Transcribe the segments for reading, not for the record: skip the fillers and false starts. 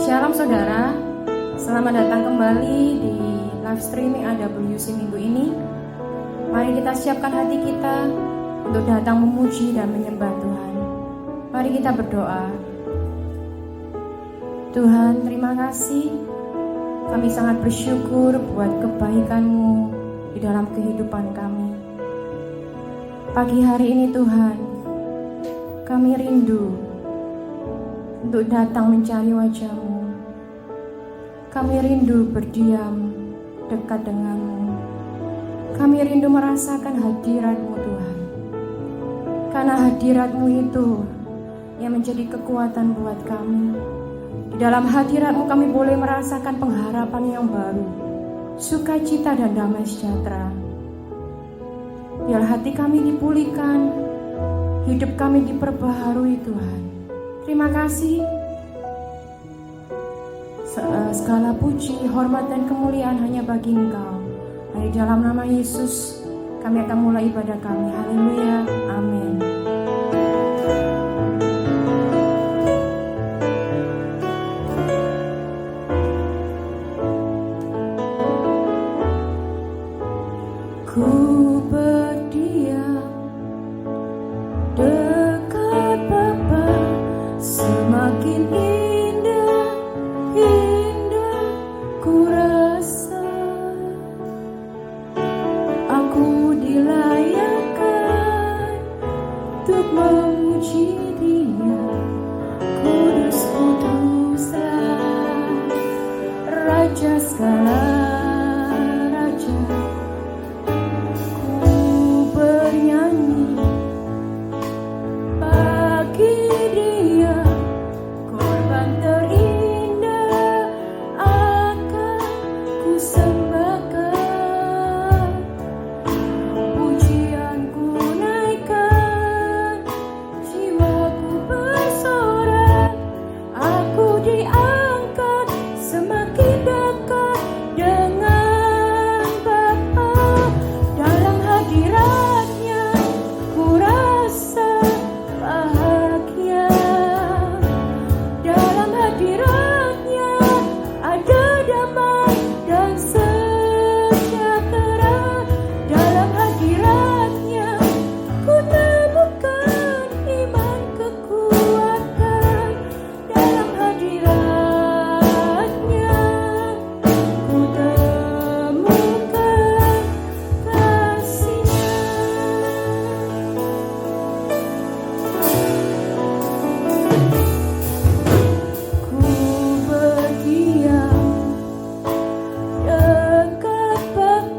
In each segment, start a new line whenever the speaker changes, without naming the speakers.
Shalom saudara, selamat datang kembali di live streaming AWC minggu ini. Mari kita siapkan hati kita untuk datang memuji dan menyembah Tuhan. Mari kita berdoa. Tuhan, terima kasih. Kami sangat bersyukur buat kebaikan-Mu di dalam kehidupan kami. Pagi hari ini Tuhan, kami rindu untuk datang mencari wajah-Mu. Kami rindu berdiam dekat dengan-Mu. Kami rindu merasakan hadirat-Mu Tuhan. Karena hadirat-Mu itu yang menjadi kekuatan buat kami. Di dalam hadirat-Mu kami boleh merasakan pengharapan yang baru, sukacita dan damai sejahtera. Biar hati kami dipulihkan, hidup kami diperbaharui Tuhan. Terima kasih. Segala puji, hormat dan kemuliaan hanya bagi Engkau. Di dalam nama Yesus kami akan mulai ibadah kami. Haleluya, amin. Ku berdiam dekat Bapa, semakin indah ku rasa. Aku dilayakkan untuk memuji Dia, kudus-kuduslah, Raja segala raja. Ku bernyanyi bagi Dia, korban terindah akan ku sembahkan. Pujianku naikkan, jiwaku bersorak. Aku diangkat semakin dekat dengan Bapa. Dalam hadirat-Nya ku rasa bahagia. Dalam hadirat-Nya ada damai dan sejahtera. Dalam hadirat-Nya ku temukan iman kekuatan. Dalam hadirat-Nya ku temukan kasih-Nya. Ku berdiam dekat Bapa,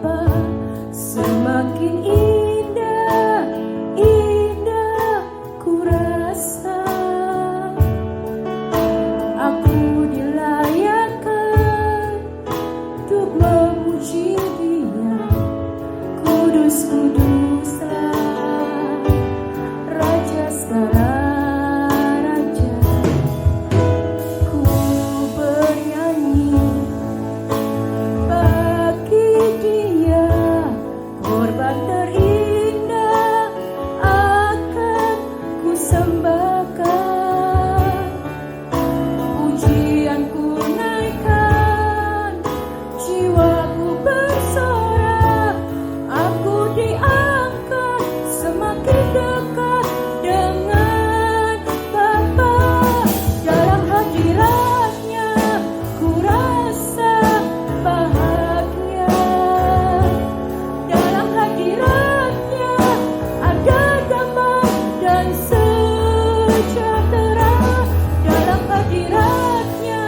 memuji Dia. Kudus, kuduslah Raja segala raja. Ku bernyanyi bagi Dia, korban terindah akan ku sembahkan. Pujianku naikkan, jiwaku bersorak, aku diangkat semakin dekat dengan Bapa. Dalam hadirat-Nya ku rasa bahagia. Dalam hadirat-Nya ada damai dan sejahtera. Dalam hadirat-Nya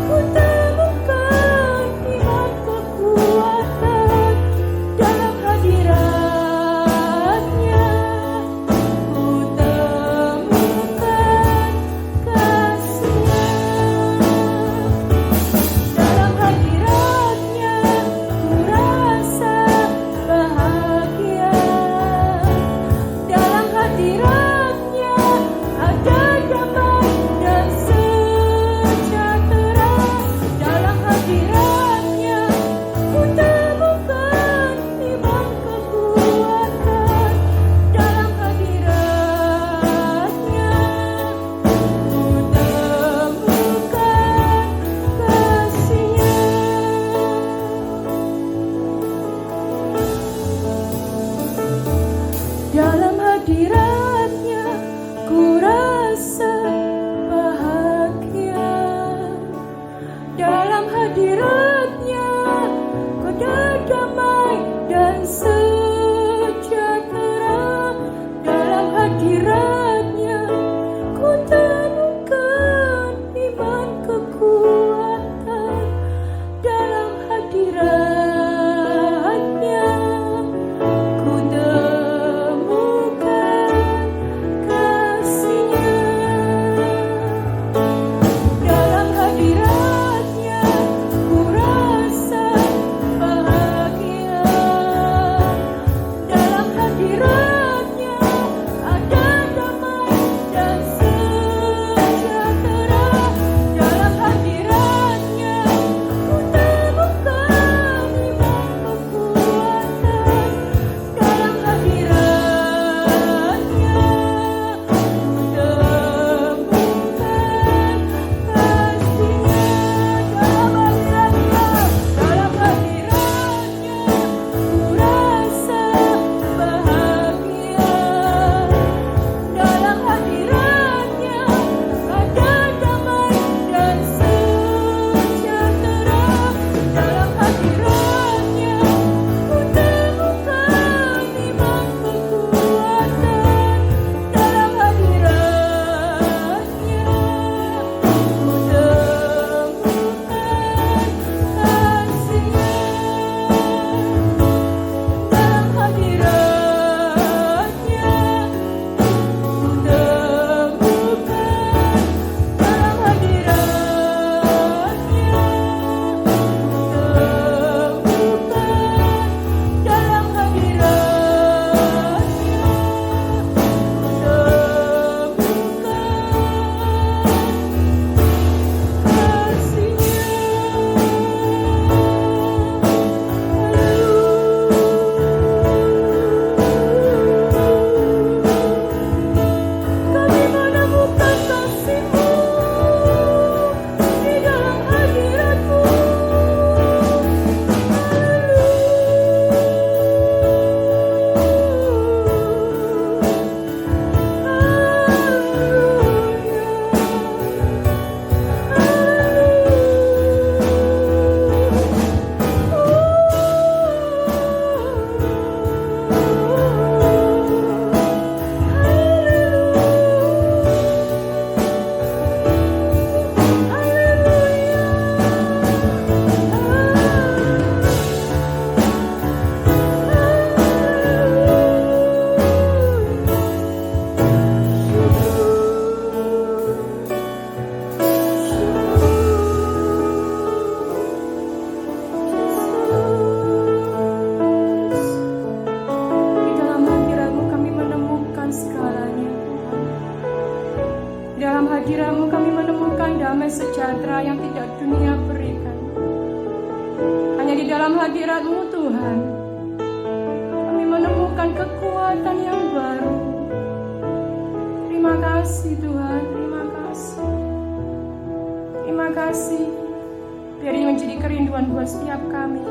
ku temukan iman kekuatan. Dalam hadirat-Nya ku temukan kasih-Nya. Dalam hadirat-Nya ku rasa bahagia. Dalam hadirat-Nya ada damai dan sejahtera. Dalam hadirat-Nya ku temukan iman kekuatan. Dalam hadirat-Nya ku temukan kasih-Nya. Dalam hadirat-Nya ku rasa bahagia. Dalam hadirat-Nya ku ada damai dan sejahtera. Dalam hadirat-Nya ku temukan iman kekuatan. Dalam hadirat-Nya ku temukan kasih-Nya. Dalam hadirat-Nya ku rasa bahagia. hadirat-Mu Tuhan, kami menemukan kekuatan yang baru. Terima kasih Tuhan, terima kasih. Terima kasih. Biar ini menjadi kerinduan buat setiap kami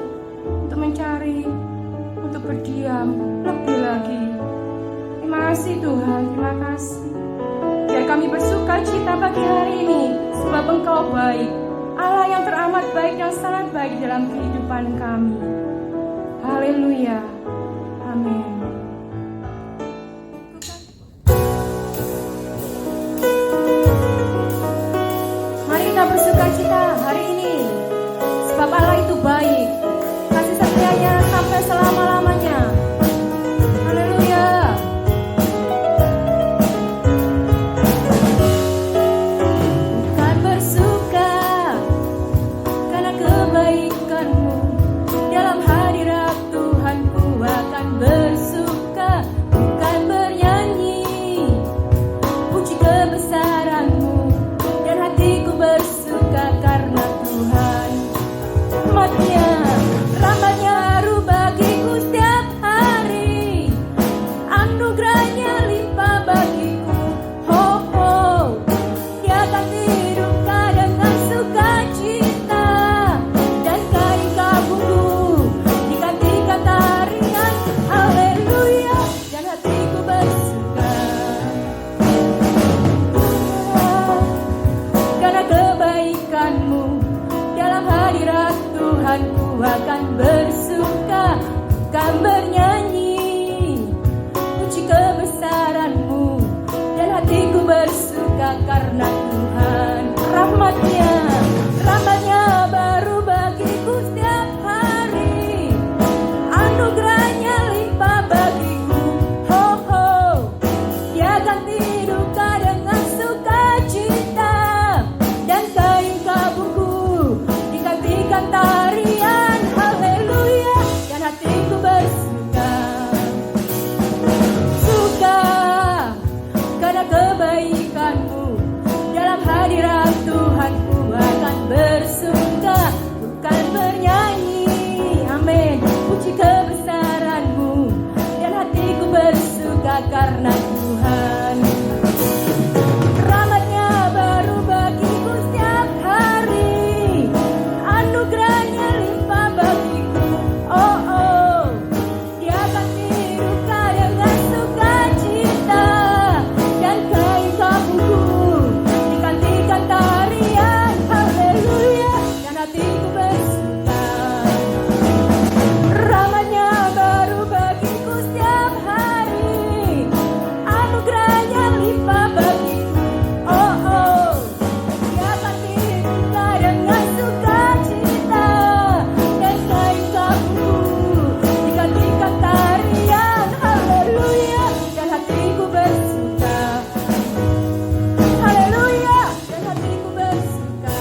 untuk mencari, untuk berdiam lebih lagi. Terima kasih Tuhan, terima kasih. Biar kami bersuka cita pagi hari ini, sebab Engkau baik, Allah yang teramat baik dan sangat baik dalam kehidupan kami. Haleluya, amin. Mari kita bersuka cita hari ini, sebab Allah itu baik, kasih setianya sampai selama-lamanya. Haleluya. Bukan bersuka karena kebaikan-Mu, dalam hadirat Tuhan ku akan bersuka. Bukan bernyanyi puji kebesaran-Mu, dan hatiku bersuka karena Tuhan rahmatnya baru bagiku setiap hari, anugerahnya limpah bagiku. Ho ho, Dia akan hidupkan dengan sukacita, dan kain kabungku digantikan tarian. Haleluya, dan hatiku bersuka karena kebaikan-Mu, dalam hadirat Tuhan ku akan bersuka. Bukan bernyanyi puji kebesaran-Mu, dan hatiku bersuka karena Tuhan rahmatnya baru bagiku setiap hari, anugerahnya limpah bagiku. Ho ho, Dia akan hidupkan dengan sukacita, dan kain kabungku digantikan tarian. Haleluya, dan hatiku bersuka. Suka karena kebaikan-Mu, dalam hadirat Tuhan ku akan bersuka. Bukan bernyanyi, amin, puji kebesaran-Mu, dan hatiku bersuka karena Tuhan rahmatnya baru bagiku setiap hari, anugerahnya limpah bagiku. Oh oh, Dia akan hidupkan dengan sukacita, dan kain kabungku digantikan tarian. Haleluya, dan hatiku bersuka. Rahmatnya baru bagiku setiap hari, anugerahnya limpah bagiku. Oh oh, Dia akan hidupkan dengan sukacita, dan kain kabungku digantikan tarian. Haleluya, dan hatiku bersuka. Haleluya, dan hatiku bersuka.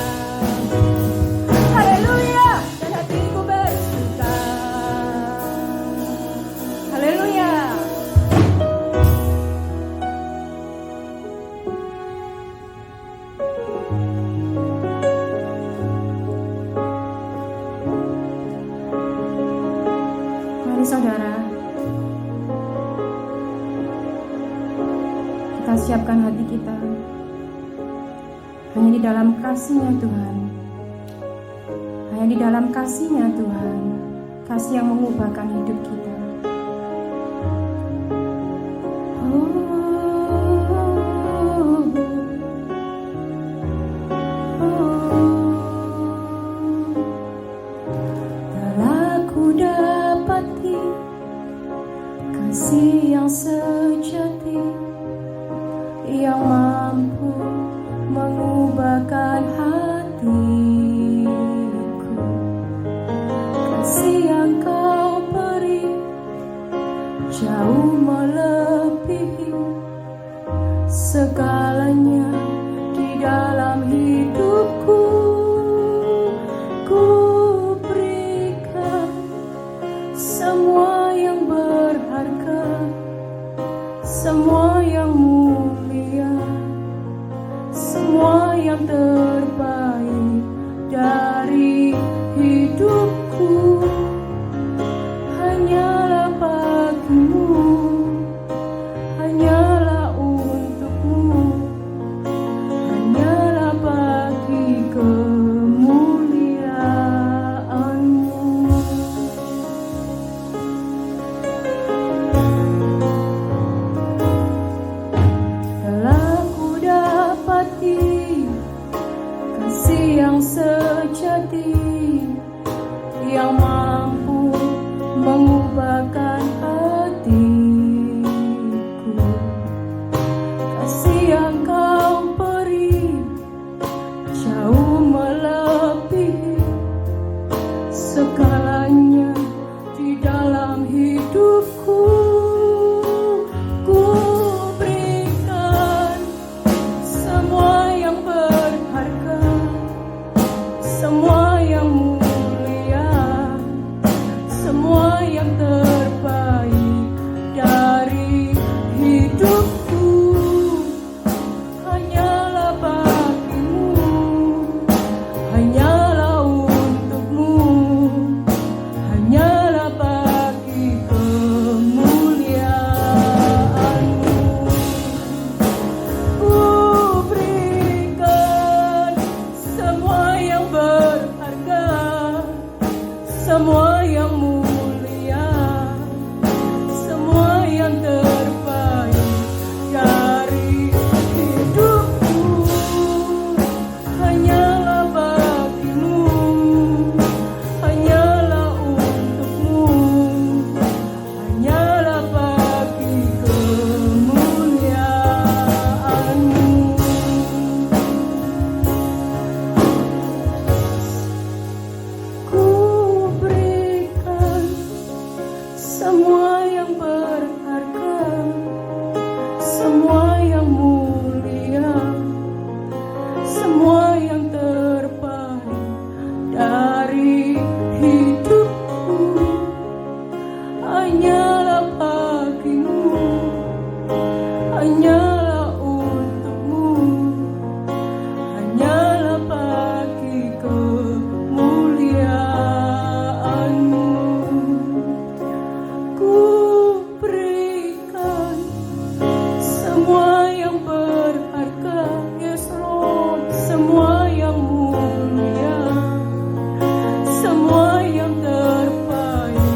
Haleluya, dan hatiku bersuka. Haleluya. Mari saudara, kita siapkan hati kita hanya di dalam kasih-Nya Tuhan. Hanya di dalam kasih-Nya Tuhan, kasih yang mengubahkan hidup kita. Telah ku dapati kasih yang sejati, yang mampu mengubahkan hatiku. Kasih yang Kau beri jauh melebihi segalanya di dalam hidupku. Ku berikan semua yang berharga, semua yang mulia, semua yang terbaik dari hidupku. mengubahkan hatiku. Kasih yang kau beri jauh melebihi segalanya di dalam hidupku. Ku berikan semua yang berharga, semua yang mulia, semua yang terbaik dari hidupku. Hanyalah bagimu, hanyalah untukmu, hanyalah bagi kemuliaan-Mu. Ku berikan semua yang berharga, semua yang mulia, semua yang terbaik dari hidupku. Hanyalah bagimu, hanyalah untukmu, hanyalah bagi kemuliaan-Mu. Ku berikan semua yang berharga, semua yang mulia, semua yang terbaik dari hidupku. Hanyalah bagimu, hanyalah untukmu, hanyalah bagi kemuliaan-Mu. Ku berikan semua yang berharga, yes Lord, semua yang mulia, semua yang terbaik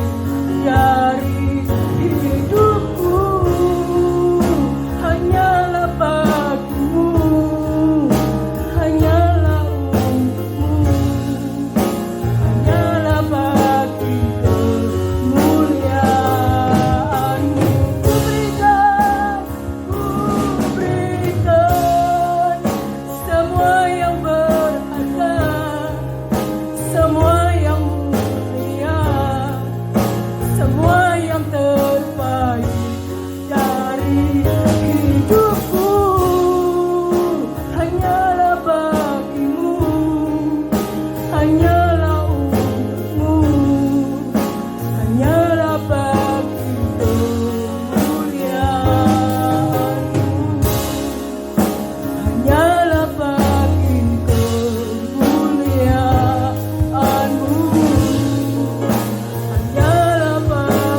dari hidupku. Hanyalah bagimu, hanyalah untukmu, hanyalah bagi kemuliaan-Mu. Ku berikan semua yang berharga, semua yang mulia, semua yang terbaik dari hidupku. Hanyalah bagimu, hanyalah untukmu, hanyalah bagi kemuliaan-Mu, hanyalah bagi kemuliaan-Mu, hanyalah bagi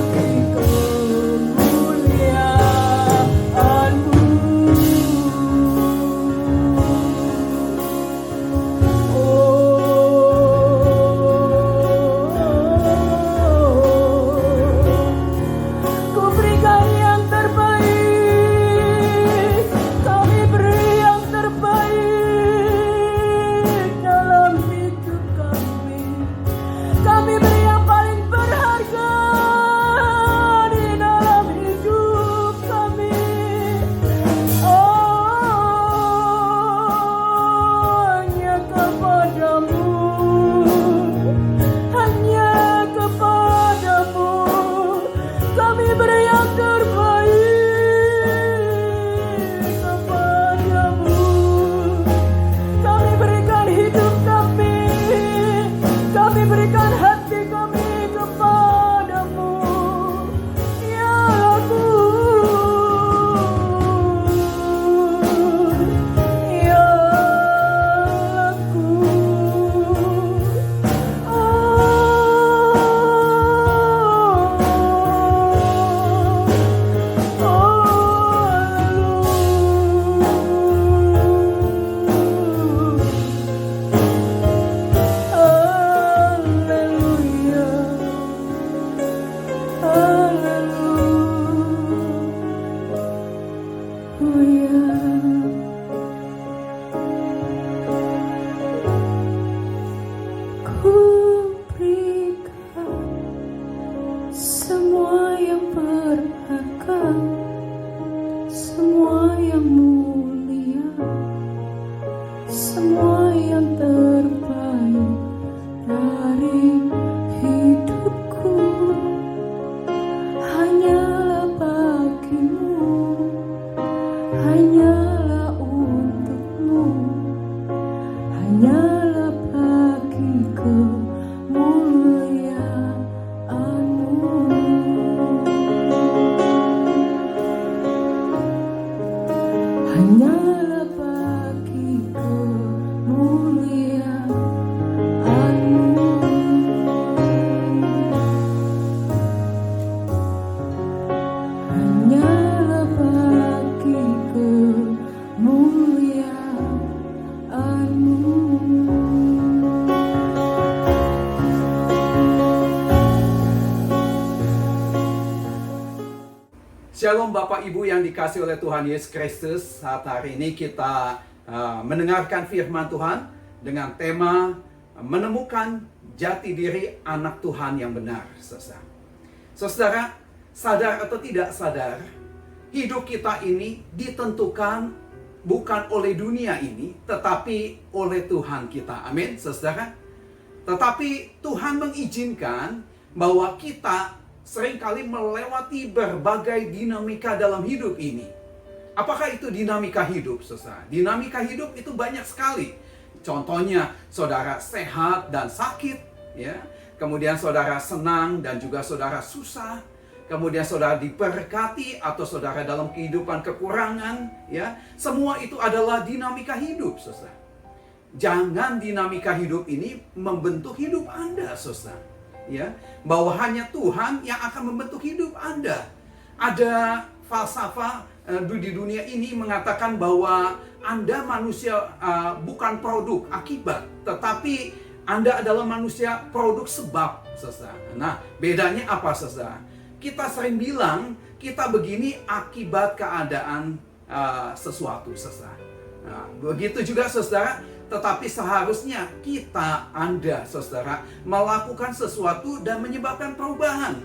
Shalom Bapak Ibu yang dikasihi oleh Tuhan Yesus Kristus. Saat hari ini kita mendengarkan firman Tuhan dengan tema menemukan jati diri anak Tuhan yang benar. Saudara, sadar atau tidak sadar, hidup kita ini ditentukan bukan oleh dunia ini, tetapi oleh Tuhan kita. Amin, saudara. Tetapi Tuhan mengizinkan bahwa kita seringkali melewati berbagai dinamika dalam hidup ini. Apakah itu dinamika hidup, saudara? Dinamika hidup itu banyak sekali. Contohnya, saudara sehat dan sakit, ya. Kemudian saudara senang dan juga saudara susah. Kemudian saudara diberkati atau saudara dalam kehidupan kekurangan, ya. Semua itu adalah dinamika hidup, saudara. Jangan dinamika hidup ini membentuk hidup Anda, saudara. Ya, bahwa hanya Tuhan yang akan membentuk hidup Anda. Ada falsafah di dunia ini mengatakan bahwa Anda manusia bukan produk akibat, tetapi Anda adalah manusia produk sebab, saudara. Nah, bedanya apa, saudara? Kita sering bilang kita begini akibat keadaan sesuatu, saudara. Nah, begitu juga, saudara. Tetapi seharusnya kita, Anda, saudara, melakukan sesuatu dan menyebabkan perubahan.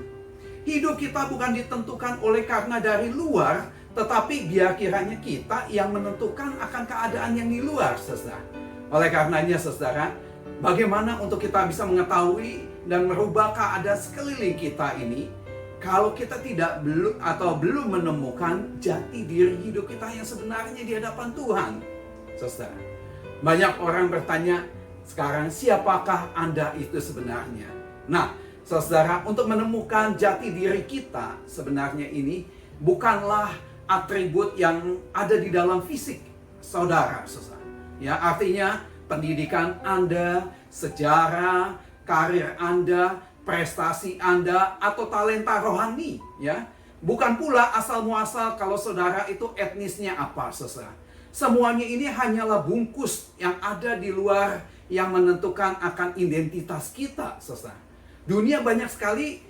Hidup kita bukan ditentukan oleh karena dari luar, tetapi biar kiranya kita yang menentukan akan keadaan yang di luar, saudara. Oleh karenanya, saudara, bagaimana untuk kita bisa mengetahui dan merubah keadaan sekeliling kita ini, kalau kita belum menemukan jati diri hidup kita yang sebenarnya di hadapan Tuhan, saudara. Banyak orang bertanya, sekarang siapakah Anda itu sebenarnya? Nah, saudara, untuk menemukan jati diri kita sebenarnya ini bukanlah atribut yang ada di dalam fisik saudara. Ya, artinya pendidikan Anda, sejarah, karir Anda, prestasi Anda, atau talenta rohani. Ya, bukan pula asal muasal kalau saudara itu etnisnya apa, saudara. Semuanya ini hanyalah bungkus yang ada di luar yang menentukan akan identitas kita, saudara. Dunia banyak sekali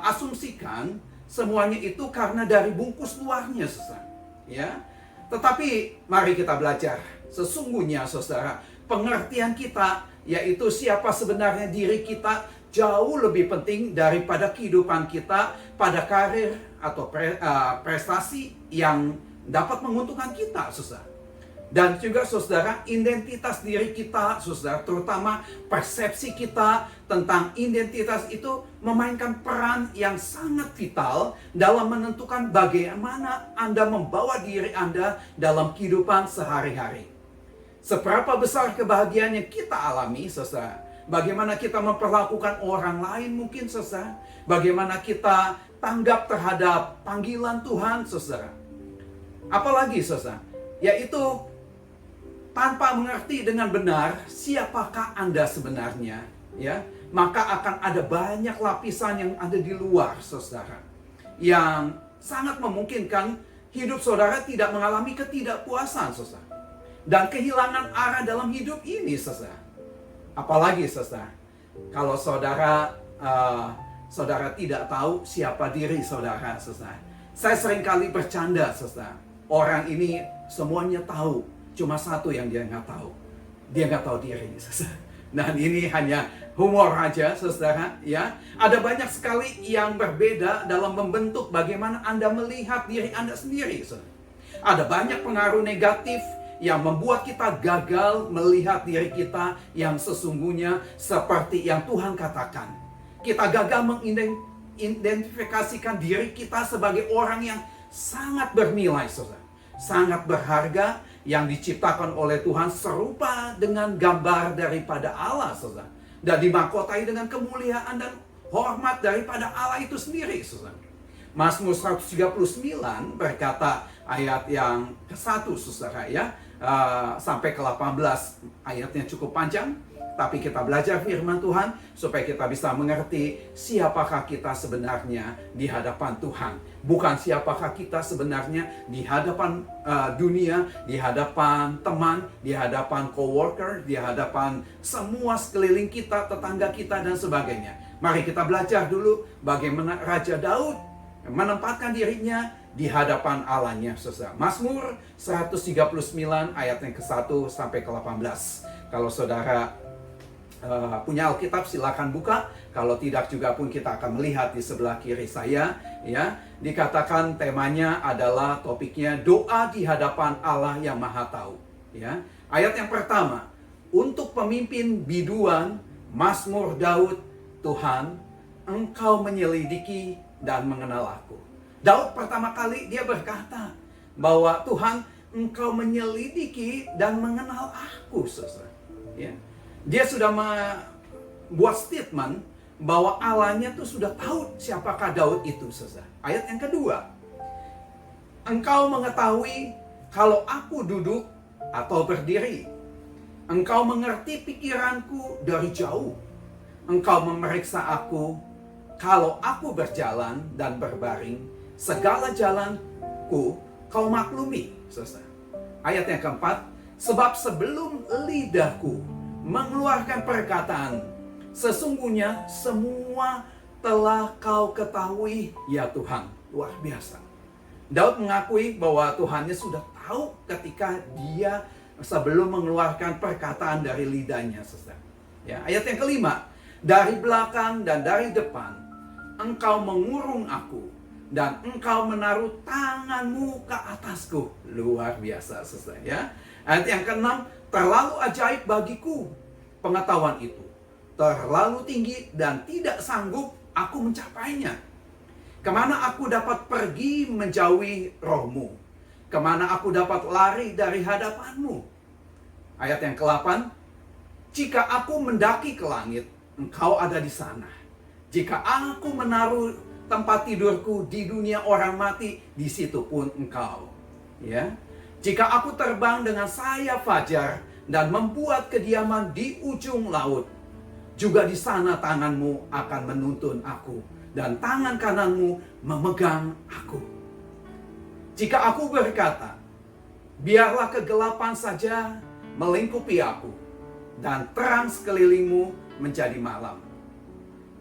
asumsikan semuanya itu karena dari bungkus luarnya, saudara. Ya, tetapi mari kita belajar. Sesungguhnya, saudara, pengertian kita yaitu siapa sebenarnya diri kita jauh lebih penting daripada kehidupan kita pada karir atau prestasi yang dapat menguntungkan kita, saudara. Dan juga, saudara, identitas diri kita, saudara, terutama persepsi kita tentang identitas itu memainkan peran yang sangat vital dalam menentukan bagaimana Anda membawa diri Anda dalam kehidupan sehari-hari. Seberapa besar kebahagiaan yang kita alami, saudara, bagaimana kita memperlakukan orang lain mungkin, saudara, bagaimana kita tanggap terhadap panggilan Tuhan, saudara. Apalagi, saudara, yaitu tanpa mengerti dengan benar siapakah Anda sebenarnya, ya, maka akan ada banyak lapisan yang ada di luar, saudara, yang sangat memungkinkan hidup saudara tidak mengalami ketidakpuasan, saudara, dan kehilangan arah dalam hidup ini, saudara. Apalagi, saudara, kalau saudara tidak tahu siapa diri saudara, saudara. Saya seringkali bercanda, saudara. Orang ini semuanya tahu, cuma satu yang dia nggak tahu. Dia nggak tahu diri, saudara. Dan ini hanya humor aja, saudara. Ya, ada banyak sekali yang berbeda dalam membentuk bagaimana Anda melihat diri Anda sendiri, saudara. Ada banyak pengaruh negatif yang membuat kita gagal melihat diri kita yang sesungguhnya seperti yang Tuhan katakan. Kita gagal mengidentifikasikan diri kita sebagai orang yang sangat bernilai, saudara. Sangat berharga, yang diciptakan oleh Tuhan serupa dengan gambar daripada Allah, saudara. Dan dimahkotai dengan kemuliaan dan hormat daripada Allah itu sendiri, saudara. Mazmur 139 berkata ayat yang ke-1, saudara, ya. Sampai ke 18 ayatnya cukup panjang. tapi kita belajar firman Tuhan supaya kita bisa mengerti siapakah kita sebenarnya di hadapan Tuhan. Bukan siapakah kita sebenarnya di hadapan dunia, di hadapan teman, di hadapan coworker, di hadapan semua sekeliling kita, tetangga kita, dan sebagainya. Mari kita belajar dulu bagaimana Raja Daud menempatkan dirinya di hadapan Allahnya, saudara. Mazmur 139 ayat yang ke-1 sampai ke-18. Kalau saudara punya Alkitab silakan buka. Kalau tidak juga pun kita akan melihat di sebelah kiri saya, ya. Dikatakan temanya adalah topiknya doa di hadapan Allah yang Maha Tahu, ya. Ayat yang pertama, untuk pemimpin biduan Mazmur Daud, Tuhan, Engkau menyelidiki dan mengenal aku. Daud pertama kali dia berkata bahwa Tuhan, Engkau menyelidiki dan mengenal aku, saudara. Ya. Dia sudah membuat statement bahwa Allahnya tuh sudah tahu siapakah Daud itu, saudara. Ayat yang kedua, Engkau mengetahui kalau aku duduk atau berdiri. Engkau mengerti pikiranku dari jauh. Engkau memeriksa aku kalau aku berjalan dan berbaring. Segala jalanku kau maklumi, saudara. Ayat yang keempat, sebab sebelum lidahku mengeluarkan perkataan, sesungguhnya semua telah kau ketahui, ya Tuhan. Luar biasa. Daud mengakui bahwa Tuhannya sudah tahu ketika dia sebelum mengeluarkan perkataan dari lidahnya, saudara. Ya, ayat yang kelima, dari belakang dan dari depan Engkau mengurung aku, dan Engkau menaruh tanganmu ke atasku. Luar biasa, saudara, ya. Ayat yang keenam, terlalu ajaib bagiku pengetahuan itu. Terlalu tinggi dan tidak sanggup aku mencapainya. Kemana aku dapat pergi menjauhi rohmu? Kemana aku dapat lari dari hadapanmu? Ayat yang ke-8, jika aku mendaki ke langit, Engkau ada di sana. Jika aku menaruh tempat tidurku di dunia orang mati, di situ pun Engkau. Ya. Jika aku terbang dengan sayap fajar dan membuat kediaman di ujung laut, juga di sana tanganmu akan menuntun aku, dan tangan kananmu memegang aku. Jika aku berkata, biarlah kegelapan saja melingkupi aku, dan terang sekelilingmu menjadi malam,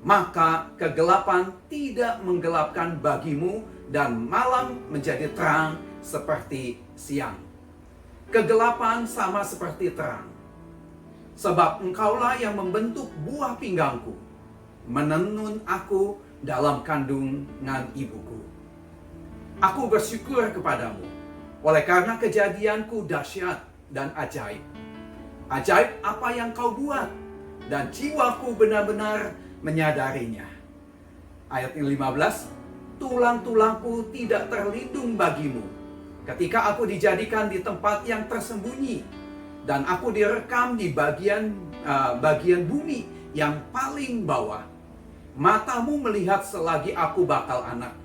maka kegelapan tidak menggelapkan bagimu, dan malam menjadi terang seperti siang. Kegelapan sama seperti terang, sebab Engkaulah yang membentuk buah pinggangku, menenun aku dalam kandungan ibuku. Aku bersyukur kepadamu, oleh karena kejadianku dahsyat dan ajaib. Ajaib apa yang kau buat, dan jiwaku benar-benar menyadarinya. Ayat yang 15, tulang-tulangku tidak terlindung bagimu, ketika aku dijadikan di tempat yang tersembunyi, dan aku direkam di bagian bumi yang paling bawah. Matamu melihat selagi aku bakal anak.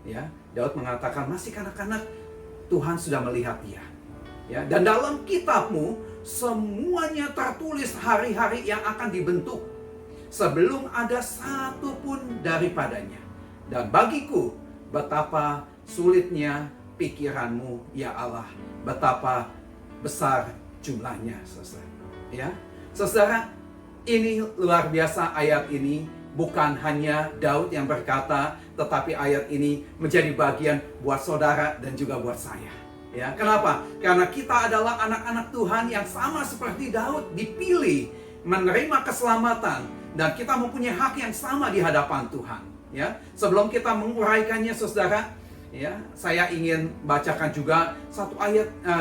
Ya, Daud mengatakan masih kanak-kanak, Tuhan sudah melihat dia. Ya, dan dalam kitabmu semuanya tertulis hari-hari yang akan dibentuk, sebelum ada satu pun daripadanya. Dan bagiku betapa sulitnya pikiranmu, ya Allah, betapa besar jumlahnya, saudara. Ya, saudara, ini luar biasa. Ayat ini bukan hanya Daud yang berkata, tetapi ayat ini menjadi bagian buat saudara dan juga buat saya. Ya, kenapa? Karena kita adalah anak-anak Tuhan yang sama seperti Daud, dipilih menerima keselamatan, dan kita mempunyai hak yang sama di hadapan Tuhan. Ya, sebelum kita menguraikannya, saudara, ya, saya ingin bacakan juga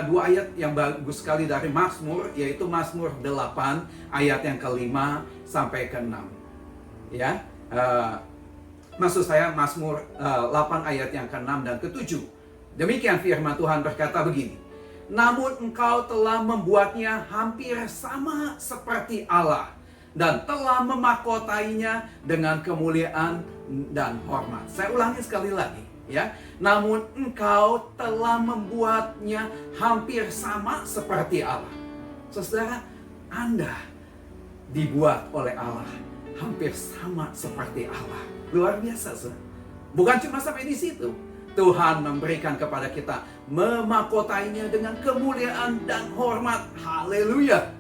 dua ayat yang bagus sekali dari Mazmur, yaitu Mazmur 8 ayat yang ke-5 sampai ke-6. Ya, maksud saya Mazmur 8 ayat yang ke-6 dan ke-7. Demikian firman Tuhan berkata begini, namun Engkau telah membuatnya hampir sama seperti Allah, dan telah memakotainya dengan kemuliaan dan hormat. Saya ulangi sekali lagi, ya. Namun Engkau telah membuatnya hampir sama seperti Allah. Saudara, Anda dibuat oleh Allah, hampir sama seperti Allah. Luar biasa, saudara. Bukan cuma sampai di situ. Tuhan memberikan kepada kita, memahkotainya dengan kemuliaan dan hormat. Haleluya.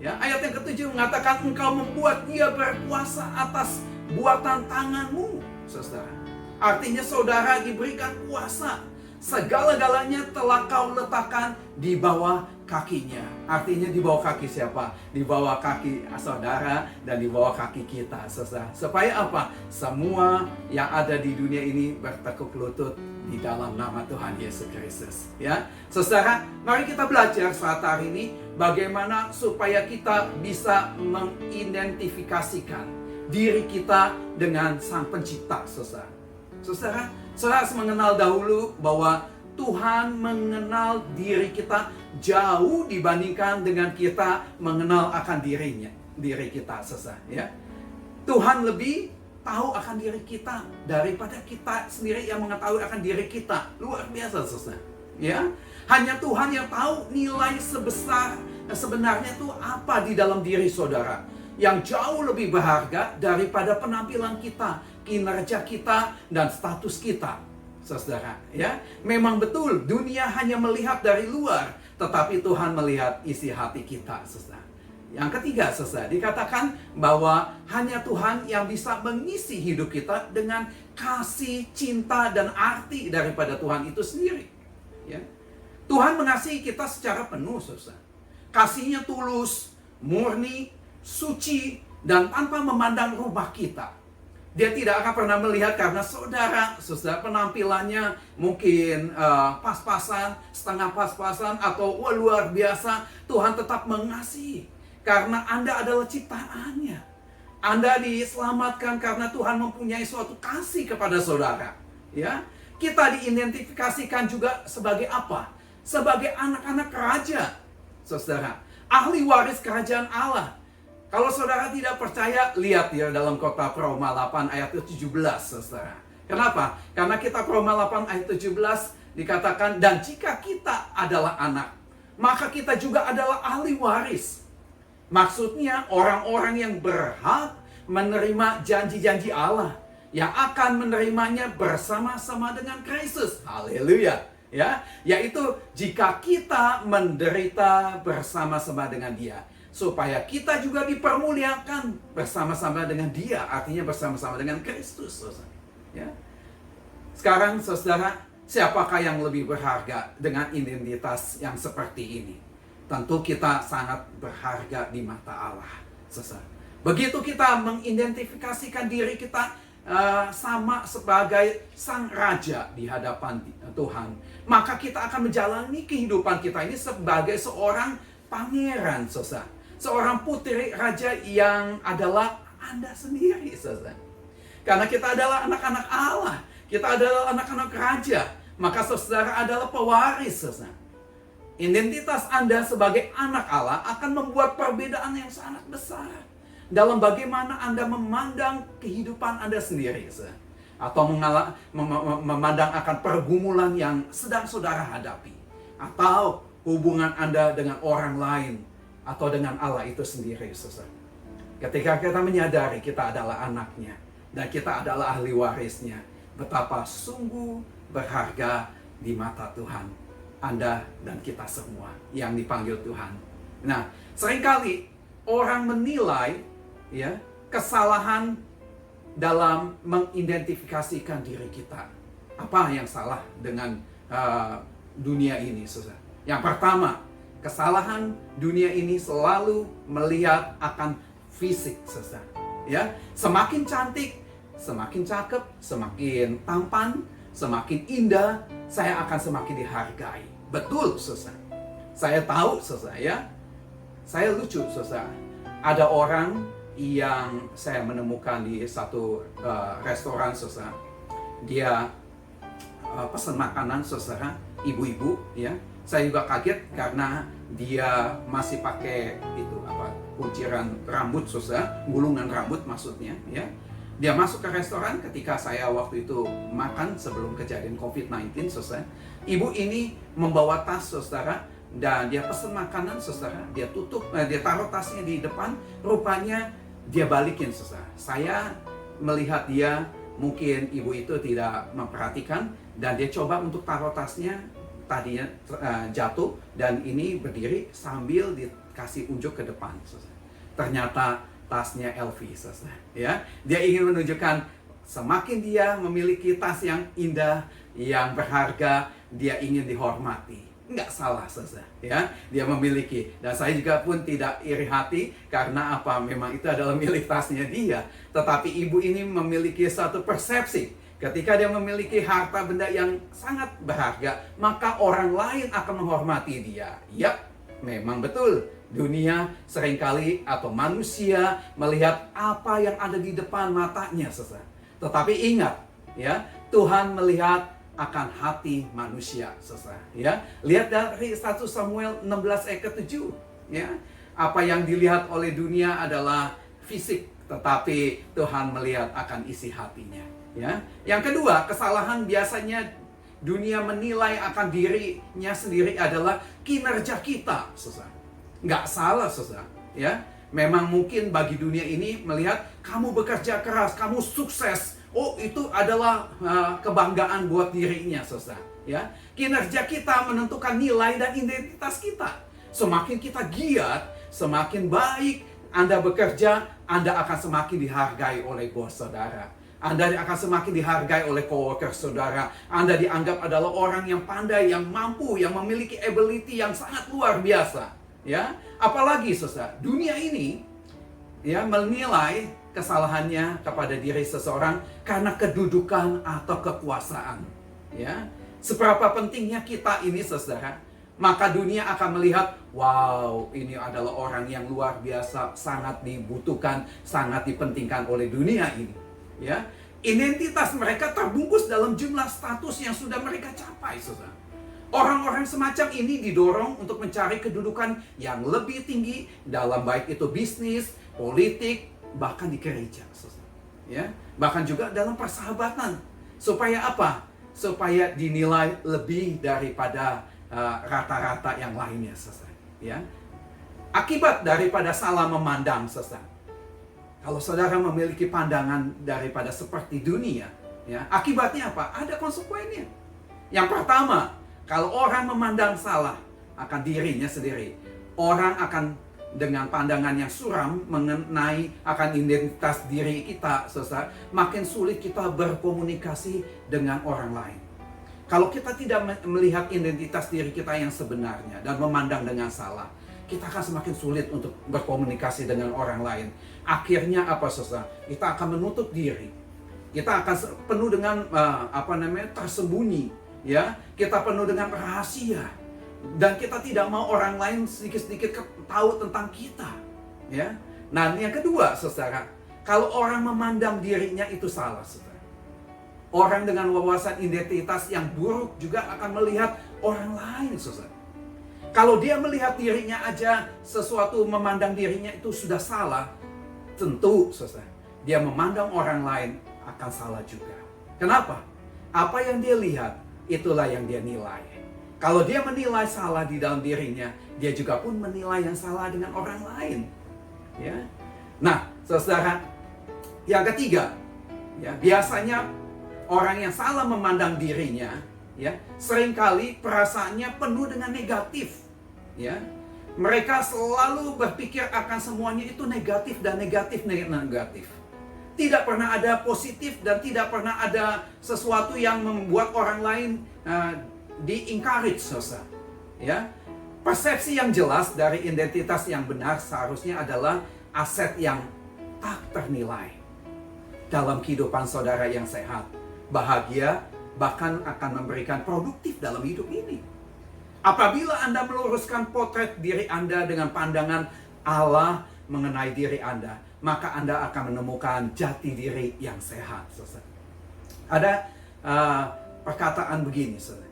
Ya, ayat yang ke-7 mengatakan, engkau membuat dia berkuasa atas buatan tanganmu, saudara. Artinya saudara diberikan kuasa. Segala-galanya telah kau letakkan di bawah kakinya. Artinya di bawah kaki siapa? Di bawah kaki saudara dan di bawah kaki kita, saudara. Supaya apa? Semua yang ada di dunia ini bertekuk lutut di dalam nama Tuhan Yesus Kristus. Ya, saudara, mari kita belajar saat hari ini bagaimana supaya kita bisa mengidentifikasikan diri kita dengan Sang Pencipta, saudara. Saudara harus mengenal dahulu bahwa Tuhan mengenal diri kita jauh dibandingkan dengan kita mengenal akan diri kita, saudara. Ya, Tuhan lebih tahu akan diri kita daripada kita sendiri yang mengetahui akan diri kita. Luar biasa, saudara. Ya, hanya Tuhan yang tahu nilai sebenarnya itu apa di dalam diri saudara, yang jauh lebih berharga daripada penampilan kita, kinerja kita, dan status kita, saudara. Ya, memang betul dunia hanya melihat dari luar, tetapi Tuhan melihat isi hati kita, saudara. Yang ketiga, saudara, dikatakan bahwa hanya Tuhan yang bisa mengisi hidup kita dengan kasih, cinta, dan arti daripada Tuhan itu sendiri. Ya, Tuhan mengasihi kita secara penuh, saudara. Kasihnya tulus, murni, suci, dan tanpa memandang rumah kita. Dia tidak akan pernah melihat karena saudara penampilannya mungkin pas-pasan, setengah pas-pasan, atau luar biasa. Tuhan tetap mengasihi karena Anda adalah ciptaannya. Anda diselamatkan karena Tuhan mempunyai suatu kasih kepada saudara. Ya, kita diidentifikasikan juga sebagai apa? Sebagai anak-anak raja, saudara, ahli waris kerajaan Allah. Kalau saudara tidak percaya, lihat ya dalam Kota Roma 8 ayat 17, saudara. Kenapa? Karena Kitab Roma 8 ayat 17 dikatakan, dan jika kita adalah anak, maka kita juga adalah ahli waris. Maksudnya orang-orang yang berhak menerima janji-janji Allah, yang akan menerimanya bersama-sama dengan Kristus. Haleluya. Ya, yaitu jika kita menderita bersama-sama dengan Dia, supaya kita juga dipermuliakan bersama-sama dengan Dia, artinya bersama-sama dengan Kristus. Ya. Sekarang, saudara, siapakah yang lebih berharga dengan identitas yang seperti ini? Tentu kita sangat berharga di mata Allah, saudara. Begitu kita mengidentifikasikan diri kita sama sebagai sang raja di hadapan Tuhan, maka kita akan menjalani kehidupan kita ini sebagai seorang pangeran, saudara. Seorang putri raja yang adalah Anda sendiri, saudara. Karena kita adalah anak-anak Allah, kita adalah anak-anak raja, maka saudara adalah pewaris, saudara. Identitas Anda sebagai anak Allah akan membuat perbedaan yang sangat besar dalam bagaimana Anda memandang kehidupan Anda sendiri, saudara. Atau memandang akan pergumulan yang sedang saudara hadapi, atau hubungan Anda dengan orang lain, atau dengan Allah itu sendiri, saudara. Ketika kita menyadari kita adalah anaknya dan kita adalah ahli warisnya, betapa sungguh berharga di mata Tuhan Anda dan kita semua yang dipanggil Tuhan. Nah, seringkali orang menilai ya kesalahan dalam mengidentifikasikan diri kita. Apa yang salah dengan dunia ini, saudara? Yang pertama, kesalahan dunia ini selalu melihat akan fisik, saudara. Ya, semakin cantik, semakin cakep, semakin tampan, semakin indah, saya akan semakin dihargai. Betul, saudara. Saya tahu, saudara, ya. Saya lucu, saudara. Ada orang yang saya menemukan di satu restoran, saudara. Dia pesan makanan, saudara, ibu-ibu, ya. Saya juga kaget karena dia masih pakai itu kunciran rambut, saudara, gulungan rambut maksudnya, ya. Dia masuk ke restoran ketika saya waktu itu makan sebelum kejadian COVID-19, saudara. Ibu ini membawa tas, saudara, dan dia pesen makanan, saudara. Dia dia taruh tasnya di depan, rupanya dia balikin, saudara. Saya melihat dia, mungkin ibu itu tidak memperhatikan, dan dia coba untuk taruh tasnya, tadinya jatuh, dan ini berdiri sambil dikasih unjuk ke depan, saudara. Ternyata tasnya LV, saudara. Ya, dia ingin menunjukkan semakin dia memiliki tas yang indah, yang berharga, dia ingin dihormati. Nggak salah, saudara. Ya, dia memiliki. Dan saya juga pun tidak iri hati, karena apa? Memang itu adalah milik tasnya dia. Tetapi ibu ini memiliki satu persepsi. Ketika dia memiliki harta benda yang sangat berharga, maka orang lain akan menghormati dia. Yap, memang betul. Dunia seringkali atau manusia melihat apa yang ada di depan matanya, saudara. Tetapi ingat, ya, Tuhan melihat akan hati manusia, saudara. Ya, lihat dari 1 Samuel 16 ayat ke-7. Ya, apa yang dilihat oleh dunia adalah fisik, tetapi Tuhan melihat akan isi hatinya. Ya, yang kedua, kesalahan biasanya dunia menilai akan dirinya sendiri adalah kinerja kita, saudara. Nggak salah, saudara. Ya, memang mungkin bagi dunia ini melihat kamu bekerja keras, kamu sukses. Oh, itu adalah kebanggaan buat dirinya, saudara. Ya, kinerja kita menentukan nilai dan identitas kita. Semakin kita giat, semakin baik Anda bekerja, Anda akan semakin dihargai oleh bos saudara. Anda akan semakin dihargai oleh coworker saudara. Anda dianggap adalah orang yang pandai, yang mampu, yang memiliki ability yang sangat luar biasa. Ya, apalagi saudara, dunia ini ya menilai kesalahannya kepada diri seseorang karena kedudukan atau kekuasaan. Ya, seberapa pentingnya kita ini, saudara, maka dunia akan melihat, wow, ini adalah orang yang luar biasa, sangat dibutuhkan, sangat dipentingkan oleh dunia ini. Ya, identitas mereka terbungkus dalam jumlah status yang sudah mereka capai, saudara. Orang-orang semacam ini didorong untuk mencari kedudukan yang lebih tinggi dalam baik itu bisnis, politik, bahkan di gereja, saudara. Ya, bahkan juga dalam persahabatan. Supaya apa? Supaya dinilai lebih daripada rata-rata yang lainnya, saudara. Ya, akibat daripada salah memandang, saudara. Kalau saudara memiliki pandangan daripada seperti dunia, ya, akibatnya apa? Ada konsekuensinya. Yang pertama, kalau orang memandang salah akan dirinya sendiri, orang akan dengan pandangan yang suram mengenai akan identitas diri kita, saudara, makin sulit kita berkomunikasi dengan orang lain. Kalau kita tidak melihat identitas diri kita yang sebenarnya dan memandang dengan salah, kita akan semakin sulit untuk berkomunikasi dengan orang lain. Akhirnya apa, saudara? Kita akan menutup diri. Kita akan penuh dengan tersembunyi, ya. Kita penuh dengan rahasia. Dan kita tidak mau orang lain sedikit-sedikit tahu tentang kita, ya. Nah, yang kedua, saudara, kalau orang memandang dirinya itu salah, saudara. Orang dengan wawasan identitas yang buruk juga akan melihat orang lain, saudara. Kalau dia melihat dirinya aja sesuatu, memandang dirinya itu sudah salah, tentu, saudara, dia memandang orang lain akan salah juga. Kenapa? Apa yang dia lihat, itulah yang dia nilai. Kalau dia menilai salah di dalam dirinya, dia juga pun menilai yang salah dengan orang lain. Ya. Nah, saudara, yang ketiga, ya, biasanya orang yang salah memandang dirinya, ya, seringkali perasaannya penuh dengan negatif. Ya, mereka selalu berpikir akan semuanya itu negatif dan negatif. Tidak pernah ada positif dan tidak pernah ada sesuatu yang membuat orang lain di-encourage, saudara. Ya, persepsi yang jelas dari identitas yang benar seharusnya adalah aset yang tak ternilai dalam kehidupan saudara yang sehat, bahagia, bahkan akan memberikan produktif dalam hidup ini. Apabila Anda meluruskan potret diri Anda dengan pandangan Allah mengenai diri Anda, maka Anda akan menemukan jati diri yang sehat, saudara. Ada perkataan begini, saudara.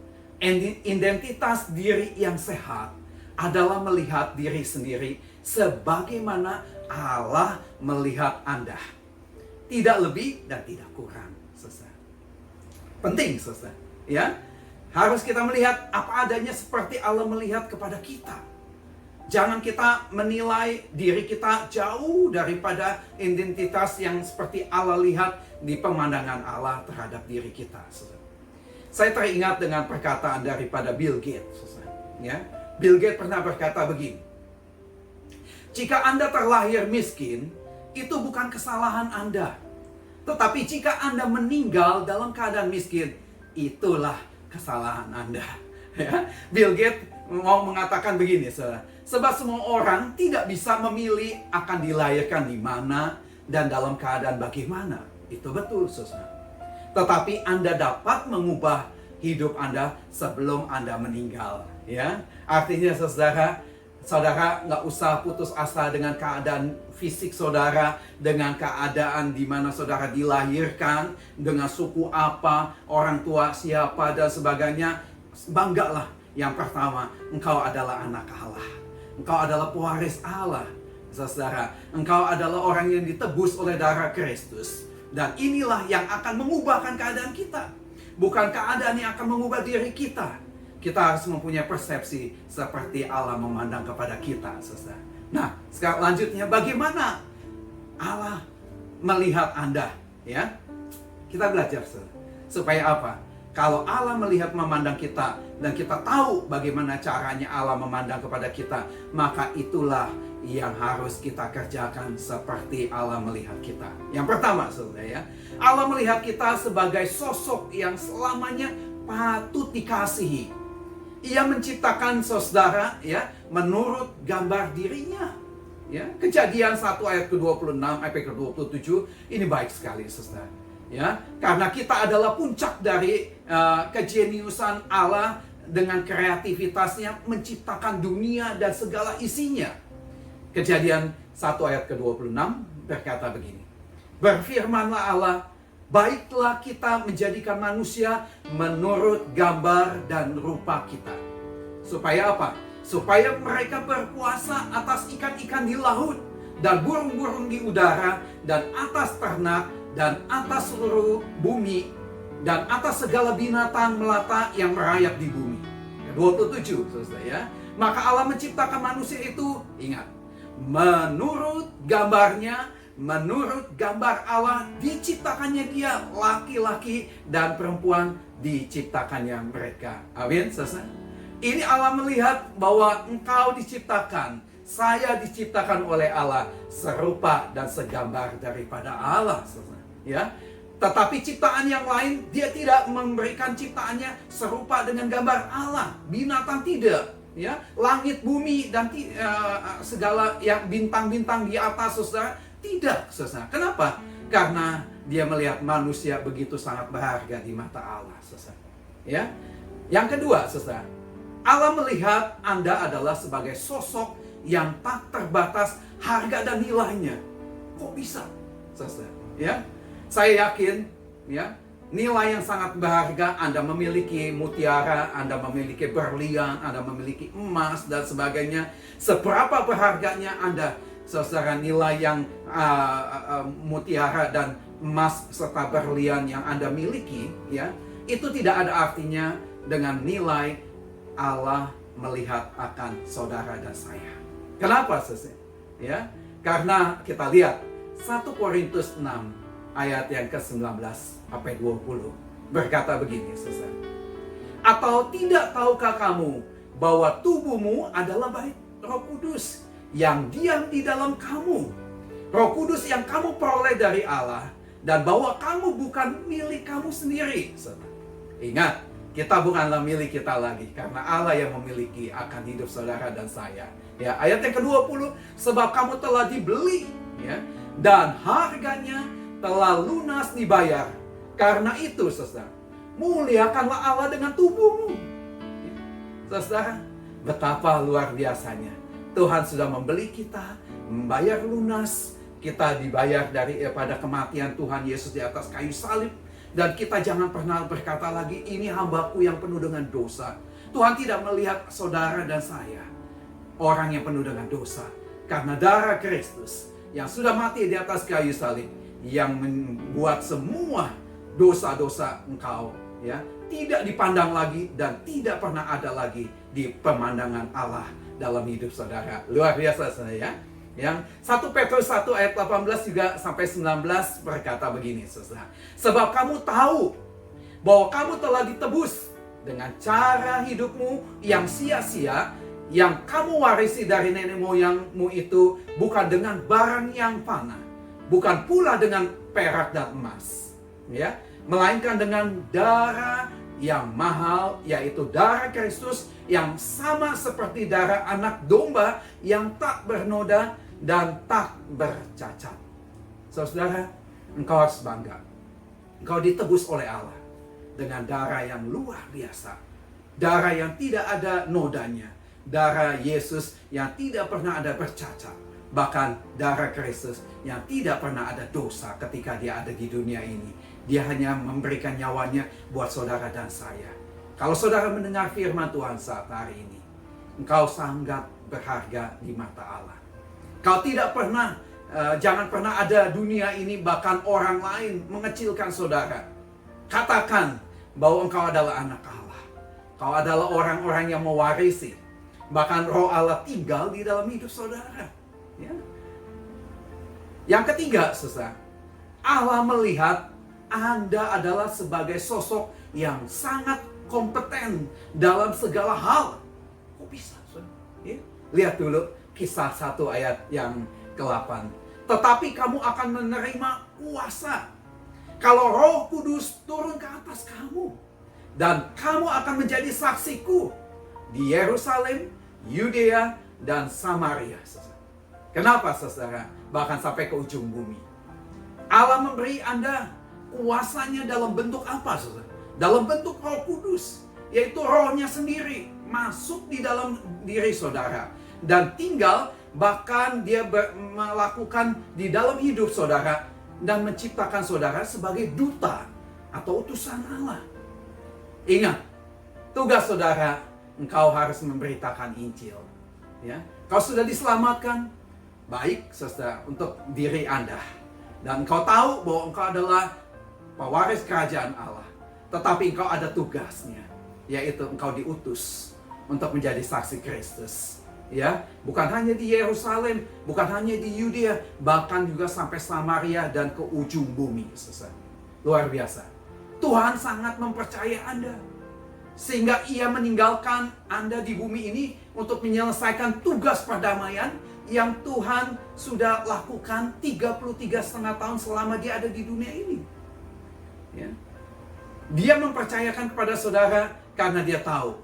Identitas diri yang sehat adalah melihat diri sendiri sebagaimana Allah melihat Anda. Tidak lebih dan tidak kurang, saudara. Penting, saudara. Ya. Harus kita melihat apa adanya seperti Allah melihat kepada kita. Jangan kita menilai diri kita jauh daripada identitas yang seperti Allah lihat di pemandangan Allah terhadap diri kita. Saya teringat dengan perkataan daripada Bill Gates. Ya, Bill Gates pernah berkata begini, jika Anda terlahir miskin, itu bukan kesalahan Anda. Tetapi jika Anda meninggal dalam keadaan miskin, itulah kesalahan Anda. Ya, Bill Gates mau mengatakan begini, sebab semua orang tidak bisa memilih akan dilahirkan di mana dan dalam keadaan bagaimana. Itu betul, saudara. Tetapi Anda dapat mengubah hidup Anda sebelum Anda meninggal. Ya, artinya saudara nggak usah putus asa dengan keadaan fisik saudara, dengan keadaan di mana saudara dilahirkan, dengan suku apa, orang tua siapa dan sebagainya. Banggalah. Yang pertama, engkau adalah anak Allah. Engkau adalah pewaris Allah, saudara. Engkau adalah orang yang ditebus oleh darah Kristus. Dan inilah yang akan mengubahkan keadaan kita. Bukan keadaan yang akan mengubah diri kita. Kita harus mempunyai persepsi seperti Allah memandang kepada kita, saudara. Nah, sekarang lanjutnya, bagaimana Allah melihat Anda? Ya, kita belajar, saudara. Supaya apa? Kalau Allah melihat memandang kita dan kita tahu bagaimana caranya Allah memandang kepada kita, maka itulah yang harus kita kerjakan seperti Allah melihat kita. Yang pertama, saudara, ya, Allah melihat kita sebagai sosok yang selamanya patut dikasihi. Ia menciptakan saudara, ya, menurut gambar dirinya. Ya, Kejadian 1 ayat ke-26 ayat ke-27 ini baik sekali, saudara. Ya, karena kita adalah puncak dari kejeniusan Allah dengan kreativitasnya menciptakan dunia dan segala isinya. Kejadian 1 ayat ke-26 berkata begini, berfirmanlah Allah, baiklah kita menjadikan manusia menurut gambar dan rupa kita. Supaya apa? Supaya mereka berkuasa atas ikan-ikan di laut dan burung-burung di udara dan atas ternak dan atas seluruh bumi dan atas segala binatang melata yang merayap di bumi. 27, saudara, ya. Maka Allah menciptakan manusia itu, ingat, menurut gambarnya, menurut gambar Allah diciptakannya dia, laki-laki dan perempuan diciptakannya mereka. Amin, saudara. Ini Allah melihat bahwa engkau diciptakan, saya diciptakan oleh Allah serupa dan segambar daripada Allah, saudara. Ya, tetapi ciptaan yang lain dia tidak memberikan ciptaannya serupa dengan gambar Allah. Binatang tidak, ya, langit bumi dan segala yang bintang-bintang di atas, saudara, tidak, saudara. Kenapa? Karena dia melihat manusia begitu sangat berharga di mata Allah, saudara. Ya, yang kedua, saudara, Allah melihat Anda adalah sebagai sosok yang tak terbatas harga dan nilainya. Kok bisa, saudara? Ya. Saya yakin, ya, nilai yang sangat berharga. Anda memiliki mutiara, Anda memiliki berlian, Anda memiliki emas dan sebagainya. Seberapa berharganya Anda, saudara, nilai yang mutiara dan emas serta berlian yang Anda miliki, ya, itu tidak ada artinya dengan nilai Allah melihat akan saudara dan saya. Kenapa, saudara? Ya, karena kita lihat 1 Korintus 6 ayat yang ke-19 sampai 20 berkata begini, saudara. Atau tidak tahukah kamu bahwa tubuhmu adalah bait Roh Kudus yang diam di dalam kamu, Roh Kudus yang kamu peroleh dari Allah, dan bahwa kamu bukan milik kamu sendiri, saudara. Ingat, kita bukanlah milik kita lagi, karena Allah yang memiliki akan hidup saudara dan saya. Ya, ayat yang ke-20, sebab kamu telah dibeli, ya, dan harganya telah lunas dibayar. Karena itu, saudara, muliakanlah Allah dengan tubuhmu. Ya, saudara, betapa luar biasanya Tuhan sudah membeli kita, membayar lunas. Kita dibayar daripada kematian Tuhan Yesus di atas kayu salib. Dan kita jangan pernah berkata lagi, ini hambaku yang penuh dengan dosa. Tuhan tidak melihat saudara dan saya, orang yang penuh dengan dosa. Karena darah Kristus yang sudah mati di atas kayu salib, yang membuat semua dosa-dosa engkau, ya, tidak dipandang lagi dan tidak pernah ada lagi di pemandangan Allah dalam hidup saudara. Luar biasa saudara ya. Yang 1 Petrus 1 ayat 18 juga sampai 19 berkata begini saudara. Sebab kamu tahu bahwa kamu telah ditebus dengan cara hidupmu yang sia-sia, yang kamu warisi dari nenek moyangmu itu, bukan dengan barang yang fana, bukan pula dengan perak dan emas, ya, melainkan dengan darah yang mahal, yaitu darah Kristus, yang sama seperti darah anak domba yang tak bernoda dan tak bercacat. Saudara, engkau harus bangga. Engkau ditebus oleh Allah dengan darah yang luar biasa. Darah yang tidak ada nodanya. Darah Yesus yang tidak pernah ada bercacat. Bahkan darah Kristus yang tidak pernah ada dosa ketika dia ada di dunia ini. Dia hanya memberikan nyawanya buat saudara dan saya. Kalau saudara mendengar firman Tuhan saat hari ini, engkau sangat berharga di mata Allah. Kau tidak pernah, jangan pernah ada dunia ini bahkan orang lain mengecilkan saudara. Katakan bahwa engkau adalah anak Allah. Kau adalah orang-orang yang mewarisi. Bahkan roh Allah tinggal di dalam hidup saudara. Ya. Yang ketiga, saudara, Allah melihat Anda adalah sebagai sosok yang sangat kompeten dalam segala hal. Kok bisa, saudara? Ya. Lihat dulu Kisah 1 ayat yang ke-8. Tetapi kamu akan menerima kuasa kalau Roh Kudus turun ke atas kamu. Dan kamu akan menjadi saksiku di Yerusalem, Yudea, dan Samaria. Kenapa saudara? Bahkan sampai ke ujung bumi. Allah memberi Anda kuasanya dalam bentuk apa saudara? Dalam bentuk Roh Kudus. Yaitu rohnya sendiri masuk di dalam diri saudara. Dan tinggal, bahkan dia melakukan di dalam hidup saudara dan menciptakan saudara sebagai duta atau utusan Allah. Ingat, tugas saudara, engkau harus memberitakan Injil. Ya, kau sudah diselamatkan, baik saudara, untuk diri Anda. Dan engkau tahu bahwa engkau adalah pewaris kerajaan Allah. Tetapi engkau ada tugasnya, yaitu engkau diutus untuk menjadi saksi Kristus. Ya, bukan hanya di Yerusalem, bukan hanya di Yudea, bahkan juga sampai Samaria dan ke ujung bumi. Luar biasa. Tuhan sangat mempercayai Anda, sehingga Ia meninggalkan Anda di bumi ini untuk menyelesaikan tugas perdamaian yang Tuhan sudah lakukan 33,5 tahun selama Dia ada di dunia ini. Ya. Dia mempercayakan kepada saudara karena Dia tahu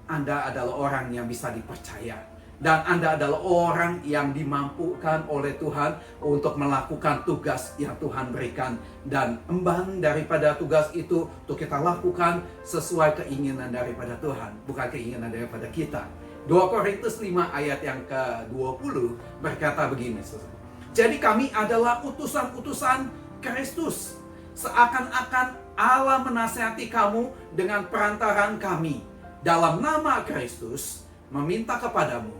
Anda adalah orang yang bisa dipercaya. Dan Anda adalah orang yang dimampukan oleh Tuhan untuk melakukan tugas yang Tuhan berikan. Dan embang daripada tugas itu untuk kita lakukan sesuai keinginan daripada Tuhan, bukan keinginan daripada kita. 2 Korintus 5 ayat yang ke-20 berkata begini. Jadi kami adalah utusan-utusan Kristus. Seakan-akan Allah menasihati kamu dengan perantaran kami. Dalam nama Kristus meminta kepadamu,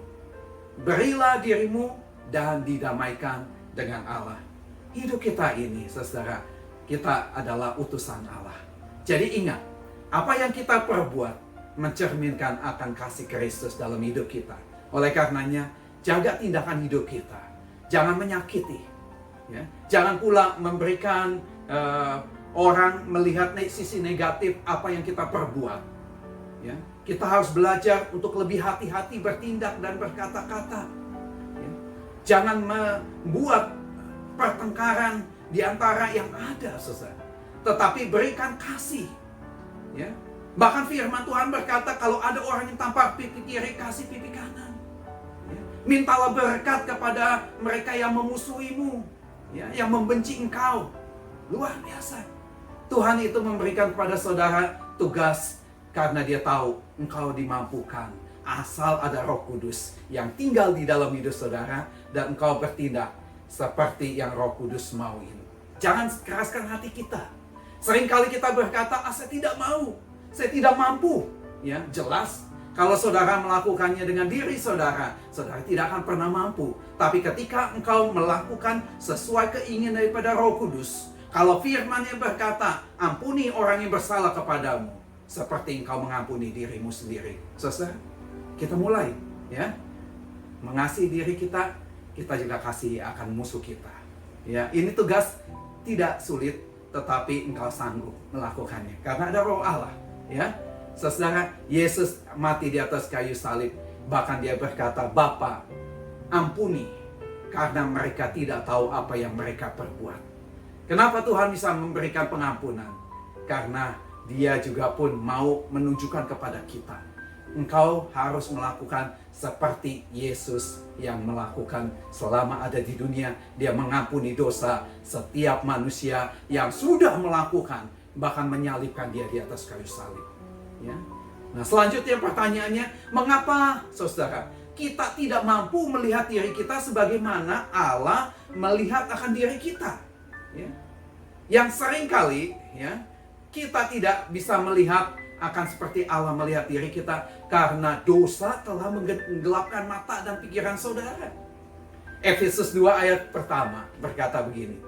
berilah dirimu dan didamaikan dengan Allah. Hidup kita ini, saudara, kita adalah utusan Allah. Jadi ingat, apa yang kita perbuat mencerminkan akan kasih Kristus dalam hidup kita. Oleh karenanya, jaga tindakan hidup kita. Jangan menyakiti. Ya. Jangan pula memberikan orang melihat sisi negatif apa yang kita perbuat. Ya. Kita harus belajar untuk lebih hati-hati bertindak dan berkata-kata. Ya. Jangan membuat pertengkaran di antara yang ada, saudara. Tetapi berikan kasih. Ya. Bahkan firman Tuhan berkata, kalau ada orang yang tampar pipi kiri, kasih pipi kanan. Ya. Mintalah berkat kepada mereka yang memusuhimu, ya, yang membenci engkau. Luar biasa. Tuhan itu memberikan kepada saudara tugas karena Dia tahu engkau dimampukan asal ada Roh Kudus yang tinggal di dalam hidup saudara dan engkau bertindak seperti yang Roh Kudus mauin. Jangan keraskan hati kita. Seringkali kita berkata, saya tidak mau, saya tidak mampu. Ya, jelas kalau saudara melakukannya dengan diri saudara, saudara tidak akan pernah mampu. Tapi ketika engkau melakukan sesuai keinginan daripada Roh Kudus, kalau firman yang berkata, ampuni orang yang bersalah kepadamu, seperti engkau mengampuni dirimu sendiri. Saudara, kita mulai ya. Mengasihi diri kita, kita juga kasih akan musuh kita. Ya, ini tugas tidak sulit, tetapi engkau sanggup melakukannya karena ada Roh Allah. Ya, saudara, Yesus mati di atas kayu salib, bahkan dia berkata, Bapa, ampuni, karena mereka tidak tahu apa yang mereka perbuat. Kenapa Tuhan bisa memberikan pengampunan? Karena dia juga pun mau menunjukkan kepada kita, engkau harus melakukan seperti Yesus yang melakukan selama ada di dunia. Dia mengampuni dosa setiap manusia yang sudah melakukan, bahkan menyalibkan dia di atas kayu salib. Ya. Nah, selanjutnya pertanyaannya, mengapa saudara kita tidak mampu melihat diri kita sebagaimana Allah melihat akan diri kita? Ya. Yang seringkali ya, kita tidak bisa melihat akan seperti Allah melihat diri kita karena dosa telah menggelapkan mata dan pikiran saudara. Efesus 2 ayat pertama berkata begini,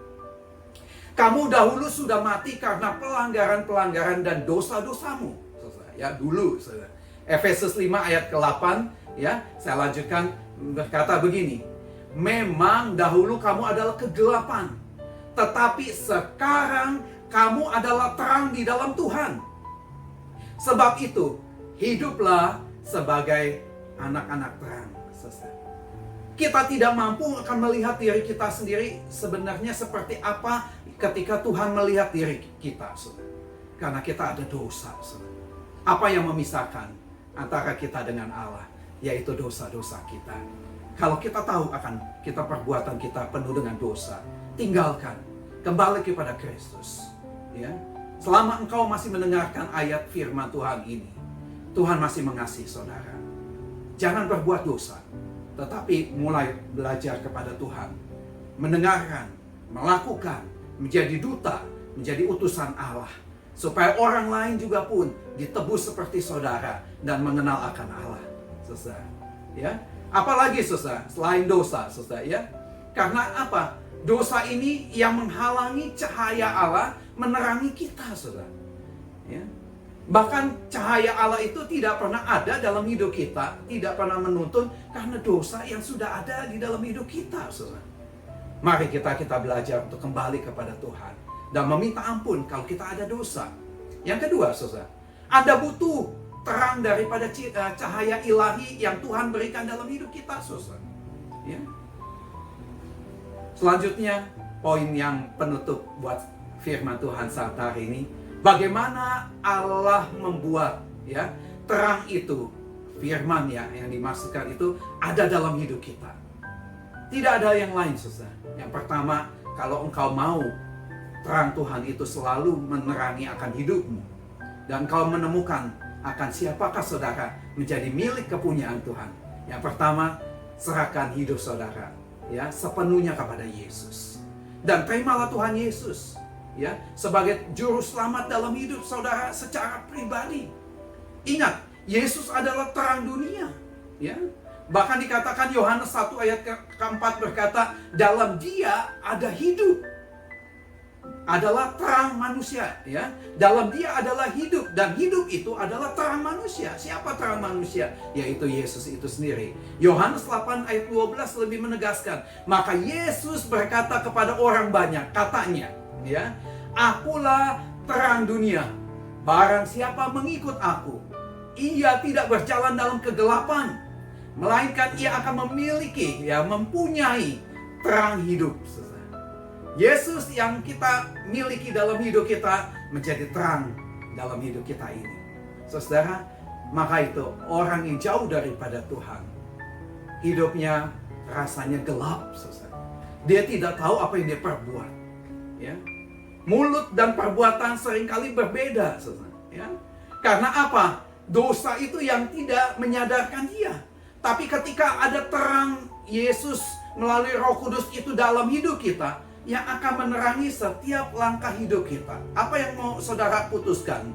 kamu dahulu sudah mati karena pelanggaran-pelanggaran dan dosa-dosamu. Ya, dulu. Efesus 5 ayat ke-8 ya, saya lanjutkan berkata begini, memang dahulu kamu adalah kegelapan, tetapi sekarang kamu adalah terang di dalam Tuhan. Sebab itu, hiduplah sebagai anak-anak terang. Kita tidak mampu akan melihat diri kita sendiri sebenarnya seperti apa ketika Tuhan melihat diri kita. Karena kita ada dosa. Apa yang memisahkan antara kita dengan Allah? Yaitu dosa-dosa kita. Kalau kita tahu akan perbuatan kita penuh dengan dosa, tinggalkan. Kembali kepada Kristus. Ya. Selama engkau masih mendengarkan ayat firman Tuhan ini, Tuhan masih mengasihi saudara. Jangan berbuat dosa, tetapi mulai belajar kepada Tuhan. Mendengarkan, melakukan, menjadi duta, menjadi utusan Allah. Supaya orang lain juga pun ditebus seperti saudara dan mengenal akan Allah. Saudara, ya. Apalagi saudara, selain dosa, saudara, ya. Karena apa? Dosa ini yang menghalangi cahaya Allah menerangi kita, saudara. Ya. Bahkan cahaya Allah itu tidak pernah ada dalam hidup kita, tidak pernah menuntun karena dosa yang sudah ada di dalam hidup kita, saudara. Mari kita belajar untuk kembali kepada Tuhan dan meminta ampun kalau kita ada dosa. Yang kedua, saudara, Anda butuh terang daripada cahaya ilahi yang Tuhan berikan dalam hidup kita, saudara. Ya. Selanjutnya, poin yang penutup buat firman Tuhan saat hari ini, bagaimana Allah membuat ya terang itu, firman ya yang dimaksudkan itu ada dalam hidup kita. Tidak ada yang lain, saudara. Yang pertama, kalau engkau mau terang Tuhan itu selalu menerangi akan hidupmu dan engkau menemukan akan siapakah saudara menjadi milik kepunyaan Tuhan. Yang pertama, serahkan hidup saudara ya sepenuhnya kepada Yesus dan terimalah Tuhan Yesus ya sebagai juru selamat dalam hidup saudara secara pribadi. Ingat, Yesus adalah terang dunia ya. Bahkan dikatakan Yohanes 1 ayat keempat berkata, dalam Dia ada hidup. Adalah terang manusia ya. Dalam Dia adalah hidup dan hidup itu adalah terang manusia. Siapa terang manusia? Yaitu Yesus itu sendiri. Yohanes 8 ayat 12 lebih menegaskan, maka Yesus berkata kepada orang banyak, katanya ya, akulah terang dunia. Barang siapa mengikut aku, ia tidak berjalan dalam kegelapan, melainkan ia akan mempunyai terang hidup. Yesus yang kita miliki dalam hidup kita menjadi terang dalam hidup kita ini. Saudara, maka itu orang yang jauh daripada Tuhan, hidupnya rasanya gelap, saudara. Dia tidak tahu apa yang dia perbuat. Ya. Mulut dan perbuatan seringkali berbeda, saudara. Ya. Karena apa? Dosa itu yang tidak menyadarkan dia. Tapi ketika ada terang Yesus melalui Roh Kudus itu dalam hidup kita, yang akan menerangi setiap langkah hidup kita. Apa yang mau saudara putuskan,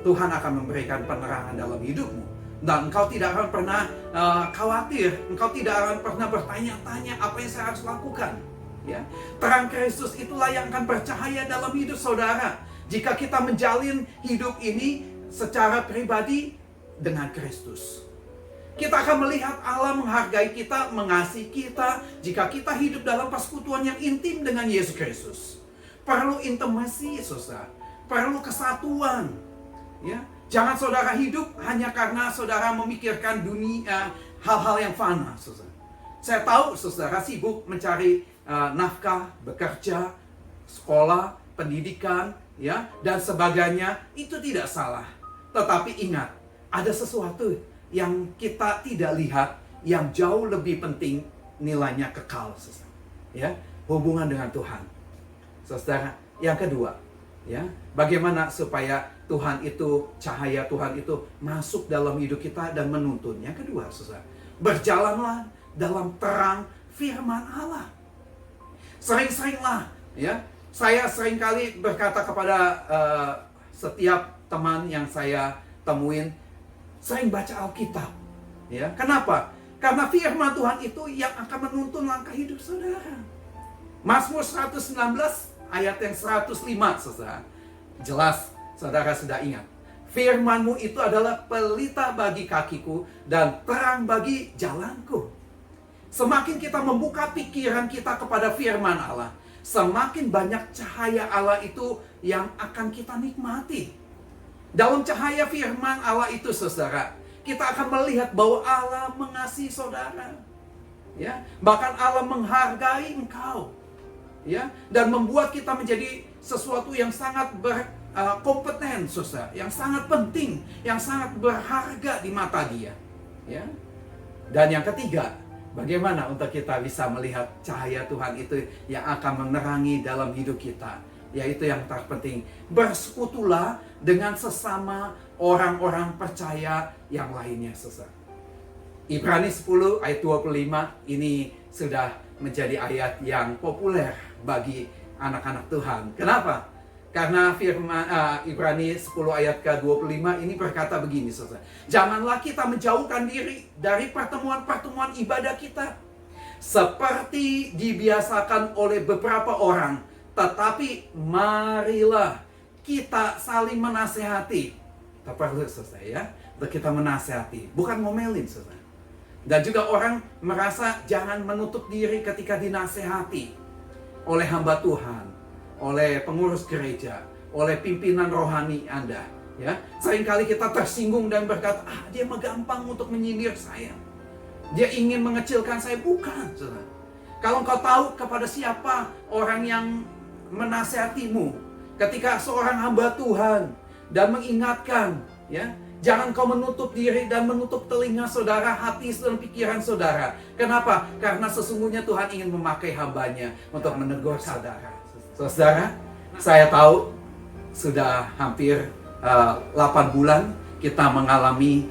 Tuhan akan memberikan penerangan dalam hidupmu. Dan engkau tidak akan pernah khawatir, engkau tidak akan pernah bertanya-tanya apa yang saya harus lakukan. Ya, terang Kristus itulah yang akan bercahaya dalam hidup saudara. Jika kita menjalin hidup ini secara pribadi dengan Kristus. Kita akan melihat Allah menghargai kita, mengasihi kita jika kita hidup dalam persekutuan yang intim dengan Yesus Kristus. Perlu intimasi, saudara. Perlu kesatuan. Ya, jangan saudara hidup hanya karena saudara memikirkan dunia, hal-hal yang fana, saudara. Saya tahu saudara sibuk mencari nafkah, bekerja, sekolah, pendidikan, ya, dan sebagainya. Itu tidak salah. Tetapi ingat, ada sesuatu yang kita tidak lihat yang jauh lebih penting, nilainya kekal, saudara. Ya, hubungan dengan Tuhan. Saudara, yang kedua, ya, bagaimana supaya Tuhan itu, cahaya Tuhan itu masuk dalam hidup kita dan menuntun. Yang kedua, saudara, berjalanlah dalam terang firman Allah. Sering-seringlah, ya. Saya seringkali berkata kepada setiap teman yang saya temuin, sering baca Alkitab. Ya, kenapa? Karena firman Tuhan itu yang akan menuntun langkah hidup saudara. Mazmur 119 ayat yang 105, saudara. Jelas, saudara sudah ingat. Firman-Mu itu adalah pelita bagi kakiku dan terang bagi jalanku. Semakin kita membuka pikiran kita kepada firman Allah, semakin banyak cahaya Allah itu yang akan kita nikmati. Dalam cahaya firman Allah itu, saudara, kita akan melihat bahwa Allah mengasihi saudara. Ya, bahkan Allah menghargai engkau. Ya, dan membuat kita menjadi sesuatu yang sangat berkompeten, saudara, yang sangat penting, yang sangat berharga di mata Dia. Ya. Dan yang ketiga, bagaimana untuk kita bisa melihat cahaya Tuhan itu yang akan menerangi dalam hidup kita? Yaitu yang terpenting, bersekutulah dengan sesama orang-orang percaya yang lainnya, saudara. Ibrani 10 ayat 25 ini sudah menjadi ayat yang populer bagi anak-anak Tuhan. Kenapa? Karena firman Ibrani 10 ayat ke-25 ini berkata begini, saudara. Janganlah kita menjauhkan diri dari pertemuan-pertemuan ibadah kita, seperti dibiasakan oleh beberapa orang. Tetapi marilah kita saling menasehati. Kita perlu, saudara, ya, untuk kita menasehati, bukan ngomelin, saudara. Dan juga orang merasa jangan menutup diri ketika dinasehati oleh hamba Tuhan, oleh pengurus gereja, oleh pimpinan rohani Anda. Ya, seringkali kita tersinggung dan berkata, dia mah gampang untuk menyindir saya. Dia ingin mengecilkan saya. Bukan, saudara. Kalau engkau tahu kepada siapa orang yang menasihatimu, ketika seorang hamba Tuhan dan mengingatkan, ya, jangan kau menutup diri dan menutup telinga saudara, hati dan pikiran saudara. Kenapa? Karena sesungguhnya Tuhan ingin memakai hambanya untuk menegur saudara. Saudara, saya tahu sudah hampir 8 bulan kita mengalami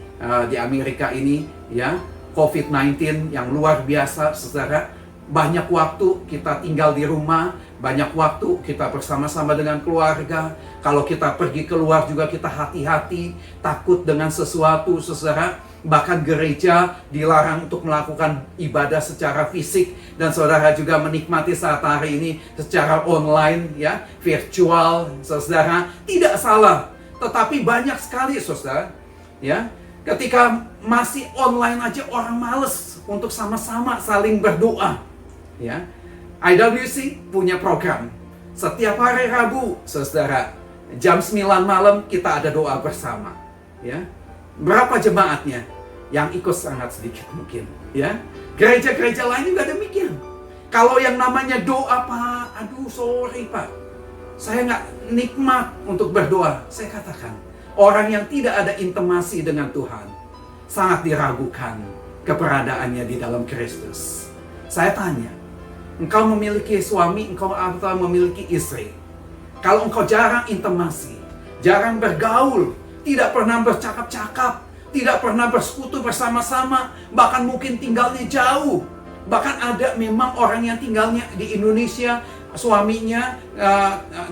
di Amerika ini, ya, COVID-19 yang luar biasa, saudara. Banyak waktu kita tinggal di rumah, banyak waktu kita bersama-sama dengan keluarga. Kalau kita pergi keluar juga kita hati-hati, takut dengan sesuatu, saudara. Bahkan gereja dilarang untuk melakukan ibadah secara fisik. Dan saudara juga menikmati saat hari ini secara online, ya, virtual, saudara. Tidak salah, tetapi banyak sekali, saudara, ya, ketika masih online aja orang males untuk sama-sama saling berdoa. Ya, IWC punya program setiap hari Rabu, saudara, jam 9 malam kita ada doa bersama. Ya, berapa jemaatnya? Yang ikut sangat sedikit mungkin. Ya, gereja-gereja lain juga demikian. Kalau yang namanya doa, Pak, aduh sorry Pak, saya nggak nikmat untuk berdoa. Saya katakan, orang yang tidak ada intimasi dengan Tuhan sangat diragukan keberadaannya di dalam Kristus. Saya tanya, engkau memiliki suami, engkau atau memiliki istri. Kalau engkau jarang intimasi, jarang bergaul, tidak pernah bercakap-cakap, tidak pernah bersekutu bersama-sama, bahkan mungkin tinggalnya jauh. Bahkan ada memang orang yang tinggalnya di Indonesia, suaminya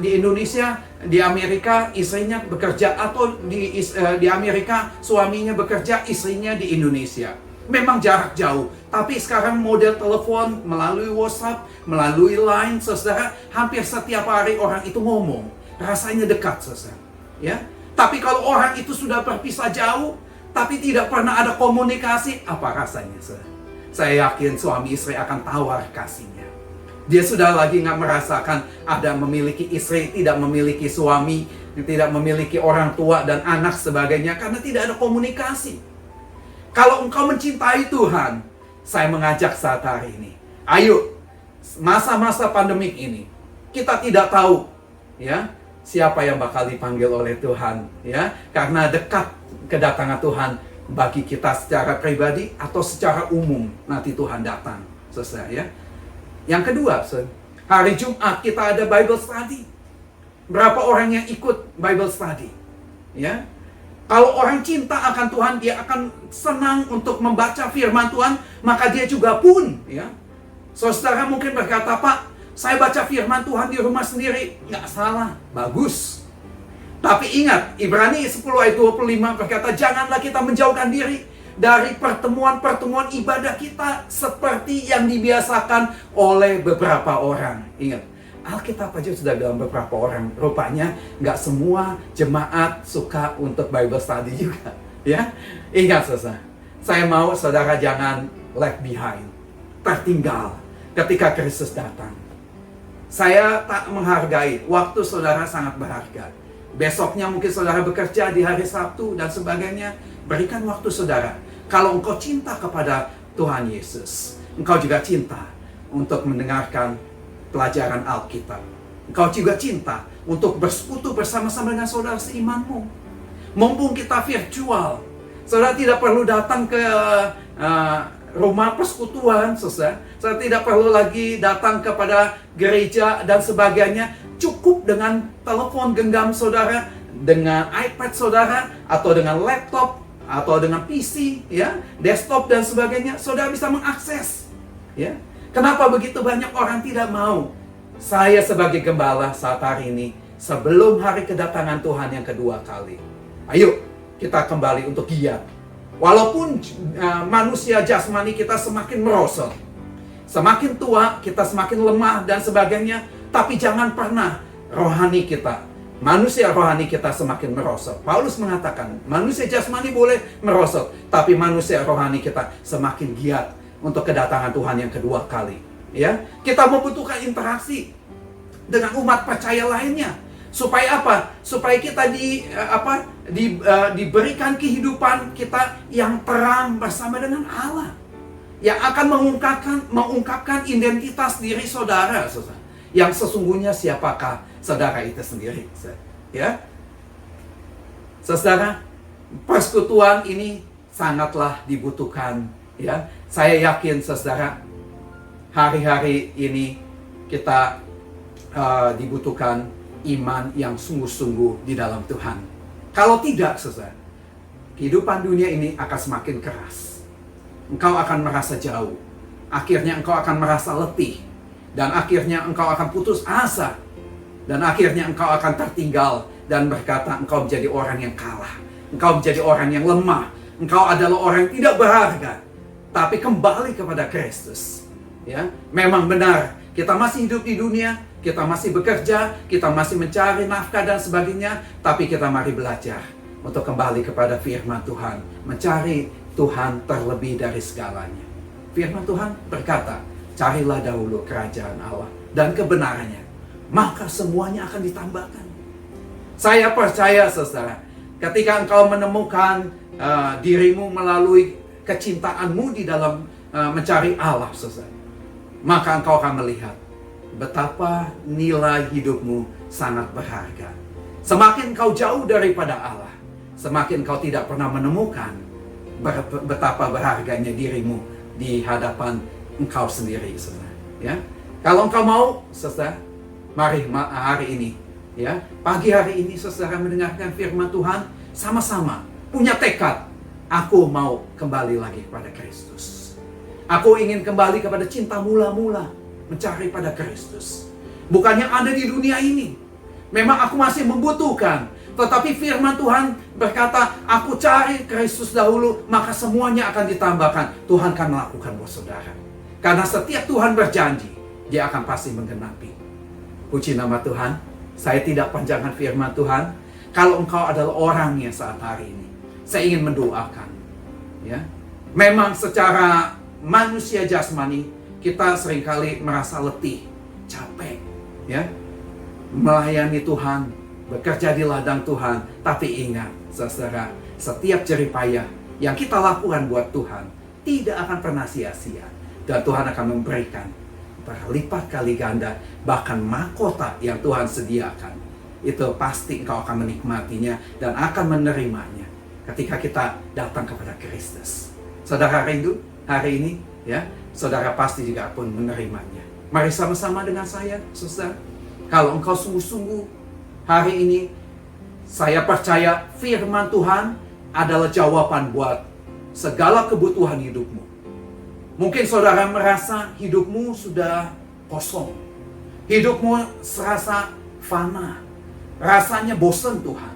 di Indonesia, di Amerika istrinya bekerja, atau di Amerika suaminya bekerja, istrinya di Indonesia. Memang jarak jauh, tapi sekarang model telepon melalui WhatsApp, melalui Line, saudara, hampir setiap hari orang itu ngomong, rasanya dekat, saudara. Ya, Tapi kalau orang itu sudah berpisah jauh, tapi tidak pernah ada komunikasi, apa rasanya? Saya yakin suami istri akan tawar kasihnya. Dia sudah lagi nggak merasakan ada memiliki istri, tidak memiliki suami, tidak memiliki orang tua dan anak sebagainya, karena tidak ada komunikasi. Kalau engkau mencintai Tuhan, saya mengajak saat hari ini, ayo, masa-masa pandemik ini, kita tidak tahu, ya, siapa yang bakal dipanggil oleh Tuhan, ya, karena dekat kedatangan Tuhan bagi kita secara pribadi atau secara umum nanti Tuhan datang, selesai, ya. Yang kedua, hari Jumat kita ada Bible study. Berapa orang yang ikut Bible study, ya? Kalau orang cinta akan Tuhan, dia akan senang untuk membaca firman Tuhan, maka dia juga pun, ya. Saudara mungkin berkata, Pak, saya baca firman Tuhan di rumah sendiri. Nggak salah, bagus. Tapi ingat, Ibrani 10 ayat 25 berkata, janganlah kita menjauhkan diri dari pertemuan-pertemuan ibadah kita seperti yang dibiasakan oleh beberapa orang. Ingat, Alkitab aja sudah bilang beberapa orang. Rupanya nggak semua jemaat suka untuk Bible study juga. Ya, ingat saudara, saya mau saudara jangan left behind, tertinggal ketika Kristus datang. Saya tak menghargai waktu saudara, sangat berharga. Besoknya mungkin saudara bekerja di hari Sabtu dan sebagainya. Berikan waktu saudara. Kalau engkau cinta kepada Tuhan Yesus, engkau juga cinta untuk mendengarkan pelajaran Alkitab. Engkau juga cinta untuk bersekutu bersama-sama dengan saudara seimanmu. Mumpung kita virtual, saudara tidak perlu datang ke rumah persekutuan, saudara tidak perlu lagi datang kepada gereja dan sebagainya. Cukup dengan telepon genggam saudara, dengan iPad saudara, atau dengan laptop, atau dengan PC, ya, desktop dan sebagainya, saudara bisa mengakses, ya. Kenapa begitu banyak orang tidak mau? Saya sebagai gembala saat hari ini, sebelum hari kedatangan Tuhan yang kedua kali, ayo kita kembali untuk giat. Walaupun manusia jasmani kita semakin merosot, semakin tua kita semakin lemah dan sebagainya, tapi jangan pernah rohani kita, manusia rohani kita semakin merosot. Paulus mengatakan, manusia jasmani boleh merosot, tapi manusia rohani kita semakin giat untuk kedatangan Tuhan yang kedua kali. Ya, kita membutuhkan interaksi dengan umat percaya lainnya. Supaya apa? Supaya kita diberikan kehidupan kita yang terang bersama dengan Allah, yang akan mengungkapkan identitas diri saudara, yang sesungguhnya siapakah saudara itu sendiri. Ya, saudara, persekutuan ini sangatlah dibutuhkan. Ya, saya yakin saudara, hari-hari ini kita dibutuhkan iman yang sungguh-sungguh di dalam Tuhan. Kalau tidak, saudara, kehidupan dunia ini akan semakin keras. Engkau akan merasa jauh. Akhirnya engkau akan merasa letih. Dan akhirnya engkau akan putus asa. Dan akhirnya engkau akan tertinggal dan berkata engkau menjadi orang yang kalah. Engkau menjadi orang yang lemah. Engkau adalah orang yang tidak berharga. Tapi kembali kepada Kristus. Ya, memang benar, kita masih hidup di dunia, kita masih bekerja, kita masih mencari nafkah dan sebagainya, tapi kita mari belajar untuk kembali kepada firman Tuhan, mencari Tuhan terlebih dari segalanya. Firman Tuhan berkata, carilah dahulu kerajaan Allah dan kebenarannya, maka semuanya akan ditambahkan. Saya percaya, saudara, ketika engkau menemukan dirimu melalui kecintaanmu di dalam mencari Allah, saudara, maka engkau akan melihat betapa nilai hidupmu sangat berharga. Semakin kau jauh daripada Allah, semakin kau tidak pernah menemukan betapa berharganya dirimu di hadapan engkau sendiri, saudara. Ya, kalau engkau mau, saudara, mari hari ini, ya, pagi hari ini, saudara, mendengarkan firman Tuhan, sama-sama punya tekad. Aku mau kembali lagi kepada Kristus. Aku ingin kembali kepada cinta mula-mula, mencari pada Kristus. Bukan yang ada di dunia ini. Memang aku masih membutuhkan, tetapi firman Tuhan berkata, aku cari Kristus dahulu, maka semuanya akan ditambahkan. Tuhan akan melakukan buat saudara. Karena setiap Tuhan berjanji, Dia akan pasti menggenapi. Puji nama Tuhan. Saya tidak panjangkan firman Tuhan, Kalau engkau adalah orangnya saat hari ini, saya ingin mendoakan. Ya, memang secara manusia jasmani kita seringkali merasa letih, capek, ya, melayani Tuhan, bekerja di ladang Tuhan. Tapi ingat, saudara, setiap jerih payah yang kita lakukan buat Tuhan tidak akan pernah sia-sia, dan Tuhan akan memberikan berlipat kali ganda, bahkan mahkota yang Tuhan sediakan. Itu pasti engkau akan menikmatinya dan akan menerimanya ketika kita datang kepada Kristus. Saudara rindu hari ini, ya, saudara pasti juga pun menerimanya. Mari sama-sama dengan saya, saudara. Kalau engkau sungguh-sungguh hari ini, saya percaya firman Tuhan adalah jawaban buat segala kebutuhan hidupmu. Mungkin saudara merasa hidupmu sudah kosong, hidupmu serasa fana, rasanya bosan Tuhan,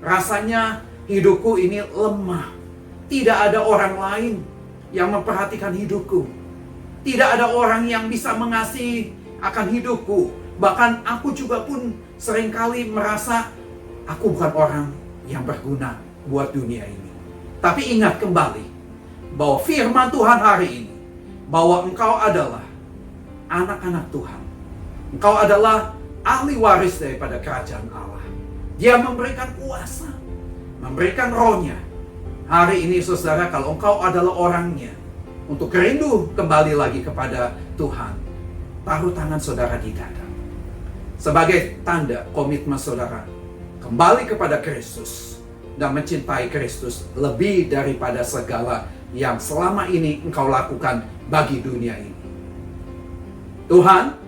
rasanya hidupku ini lemah, tidak ada orang lain yang memperhatikan hidupku, tidak ada orang yang bisa mengasihi akan hidupku. Bahkan aku juga pun seringkali merasa aku bukan orang yang berguna buat dunia ini. Tapi ingat kembali bahwa firman Tuhan hari ini, bahwa engkau adalah anak-anak Tuhan. Engkau adalah ahli waris daripada kerajaan Allah. Dia memberikan kuasa, memberikan rohnya. Hari ini saudara, kalau engkau adalah orangnya, untuk rindu kembali lagi kepada Tuhan, taruh tangan saudara di dada. Sebagai tanda komitmen saudara, kembali kepada Kristus dan mencintai Kristus lebih daripada segala yang selama ini engkau lakukan bagi dunia ini. Tuhan,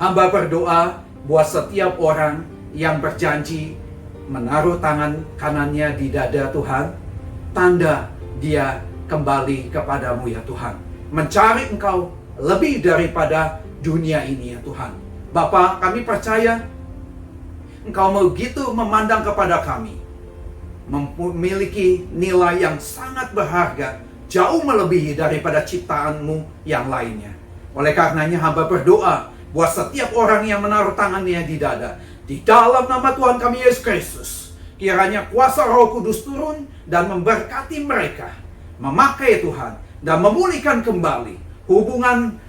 hamba berdoa buat setiap orang yang berjanji menaruh tangan kanannya di dada Tuhan, tanda dia kembali kepadamu ya Tuhan, mencari engkau lebih daripada dunia ini ya Tuhan. Bapa, kami percaya engkau begitu memandang kepada kami, memiliki nilai yang sangat berharga, jauh melebihi daripada ciptaanmu yang lainnya. Oleh karenanya hamba berdoa buat setiap orang yang menaruh tangannya di dada, di dalam nama Tuhan kami Yesus Kristus, kiranya kuasa Roh Kudus turun dan memberkati mereka, memakai Tuhan, dan memulihkan kembali hubungan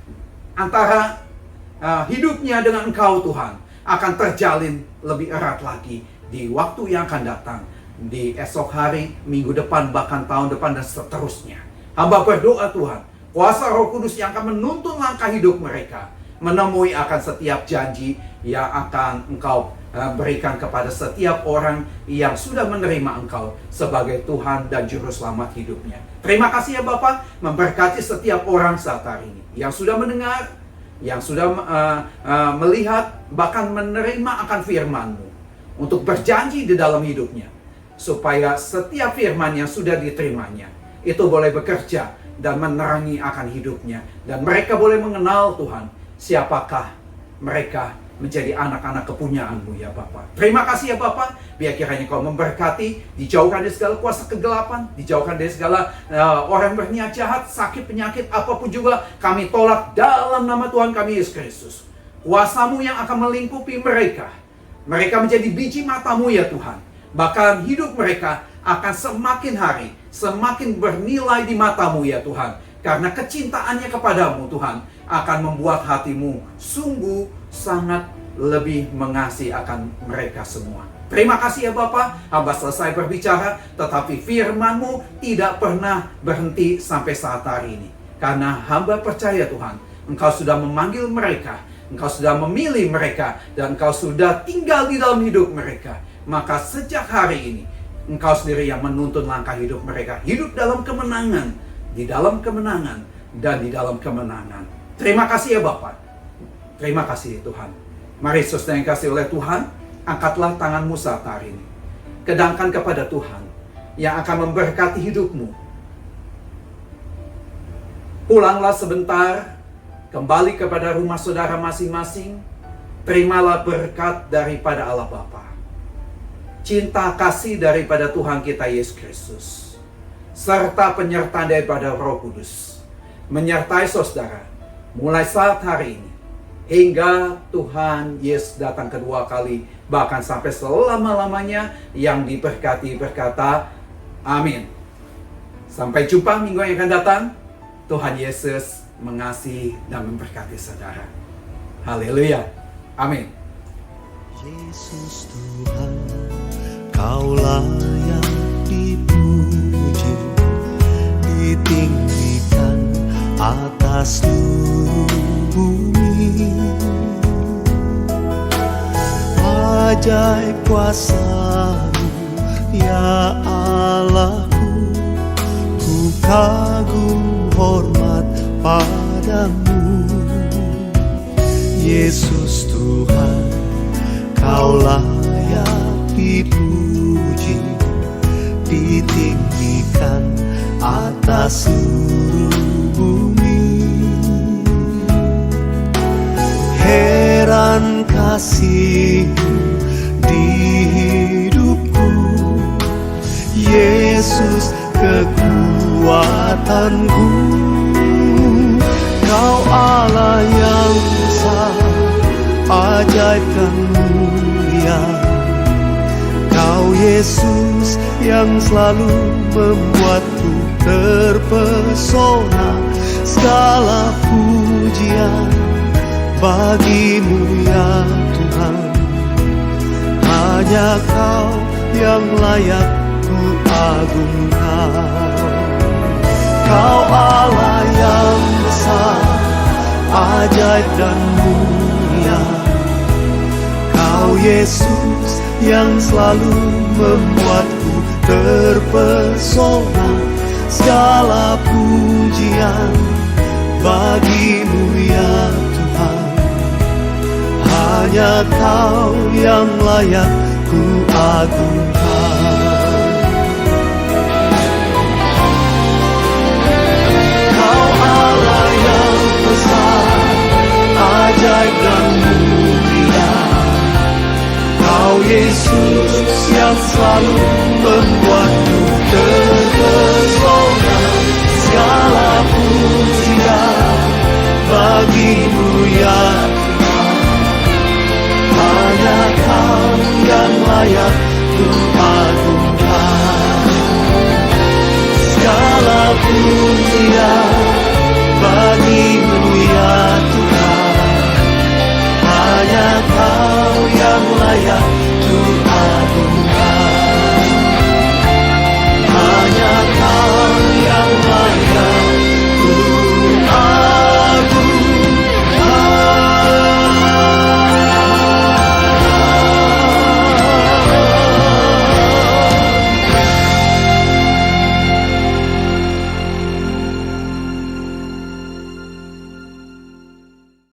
antara hidupnya dengan engkau Tuhan, akan terjalin lebih erat lagi di waktu yang akan datang, di esok hari, minggu depan, bahkan tahun depan, dan seterusnya. Hamba berdoa Tuhan, kuasa Roh Kudus yang akan menuntun langkah hidup mereka, menemui akan setiap janji yang akan engkau berikan kepada setiap orang yang sudah menerima engkau sebagai Tuhan dan Juru Selamat hidupnya. Terima kasih ya Bapa, memberkati setiap orang saat hari ini, yang sudah mendengar, yang sudah melihat, bahkan menerima akan firman-Mu, untuk berjanji di dalam hidupnya, supaya setiap firman yang sudah diterimanya itu boleh bekerja dan menerangi akan hidupnya, dan mereka boleh mengenal Tuhan, siapakah mereka menjadi anak-anak kepunyaan-Mu ya Bapa. Terima kasih ya Bapa, biar kiranya Kau memberkati, dijauhkan dari segala kuasa kegelapan, dijauhkan dari segala orang berniat jahat, sakit, penyakit, apapun juga kami tolak dalam nama Tuhan kami Yesus Kristus. Kuasa-Mu yang akan melingkupi mereka, mereka menjadi biji mata-Mu ya Tuhan. Bahkan hidup mereka akan semakin hari semakin bernilai di mata-Mu ya Tuhan, karena kecintaannya kepadamu Tuhan akan membuat hatimu sungguh sangat lebih mengasihi akan mereka semua. Terima kasih ya Bapa, hamba selesai berbicara, tetapi firman-Mu tidak pernah berhenti sampai saat hari ini. Karena hamba percaya Tuhan, Engkau sudah memanggil mereka, Engkau sudah memilih mereka, dan Engkau sudah tinggal di dalam hidup mereka. Maka sejak hari ini, Engkau sendiri yang menuntun langkah hidup mereka, hidup dalam kemenangan, di dalam kemenangan, dan di dalam kemenangan. Terima kasih ya Bapa. Terima kasih Tuhan. Mari saudara yang kasih oleh Tuhan, angkatlah tanganmu saat hari ini. Kedangkan kepada Tuhan yang akan memberkati hidupmu. Pulanglah sebentar, kembali kepada rumah saudara masing-masing. Terimalah berkat daripada Allah Bapa, cinta kasih daripada Tuhan kita Yesus Kristus, serta penyertaan daripada Roh Kudus menyertai saudara mulai saat hari ini hingga Tuhan Yesus datang kedua kali, bahkan sampai selama-lamanya. Yang diberkati berkata, amin. Sampai jumpa minggu yang akan datang. Tuhan Yesus mengasihi dan memberkati saudara. Haleluya. Amin.
Yesus Tuhan, Kaulah yang dipuji, ditinggikan atas seluruh bumi. Ajaib kuasa-Mu, ya Allahku, ku kagum hormat padamu. Yesus Tuhan, Kaulah yang dipuji, ditinggikan atas seluruh bumi. Heran kasih-Mu di hidupku, Yesus kekuatanku. Kau Allah yang besar, ajaib dan mulia. Kau Yesus yang selalu membuatku terpesona. Segala pujian bagi-Mu ya Tuhan. Hanya Kau yang layak ku agungkan. Kau Allah yang besar, ajaib dan mulia. Kau Yesus yang selalu membuatku terpesona. Segala pujian bagi-Mu ya Tuhan. Hanya Kau yang layak ku agungkan. Kau Allah yang besar, ajaib dan mulia. Kau Yesus yang selalu membuatku terpesona. Segala pujian bagi-Mu ya Tuhan. Hanya Kau yang layak ku agungkan. Segala pujian bagi-Mu ya Tuhan. Hanya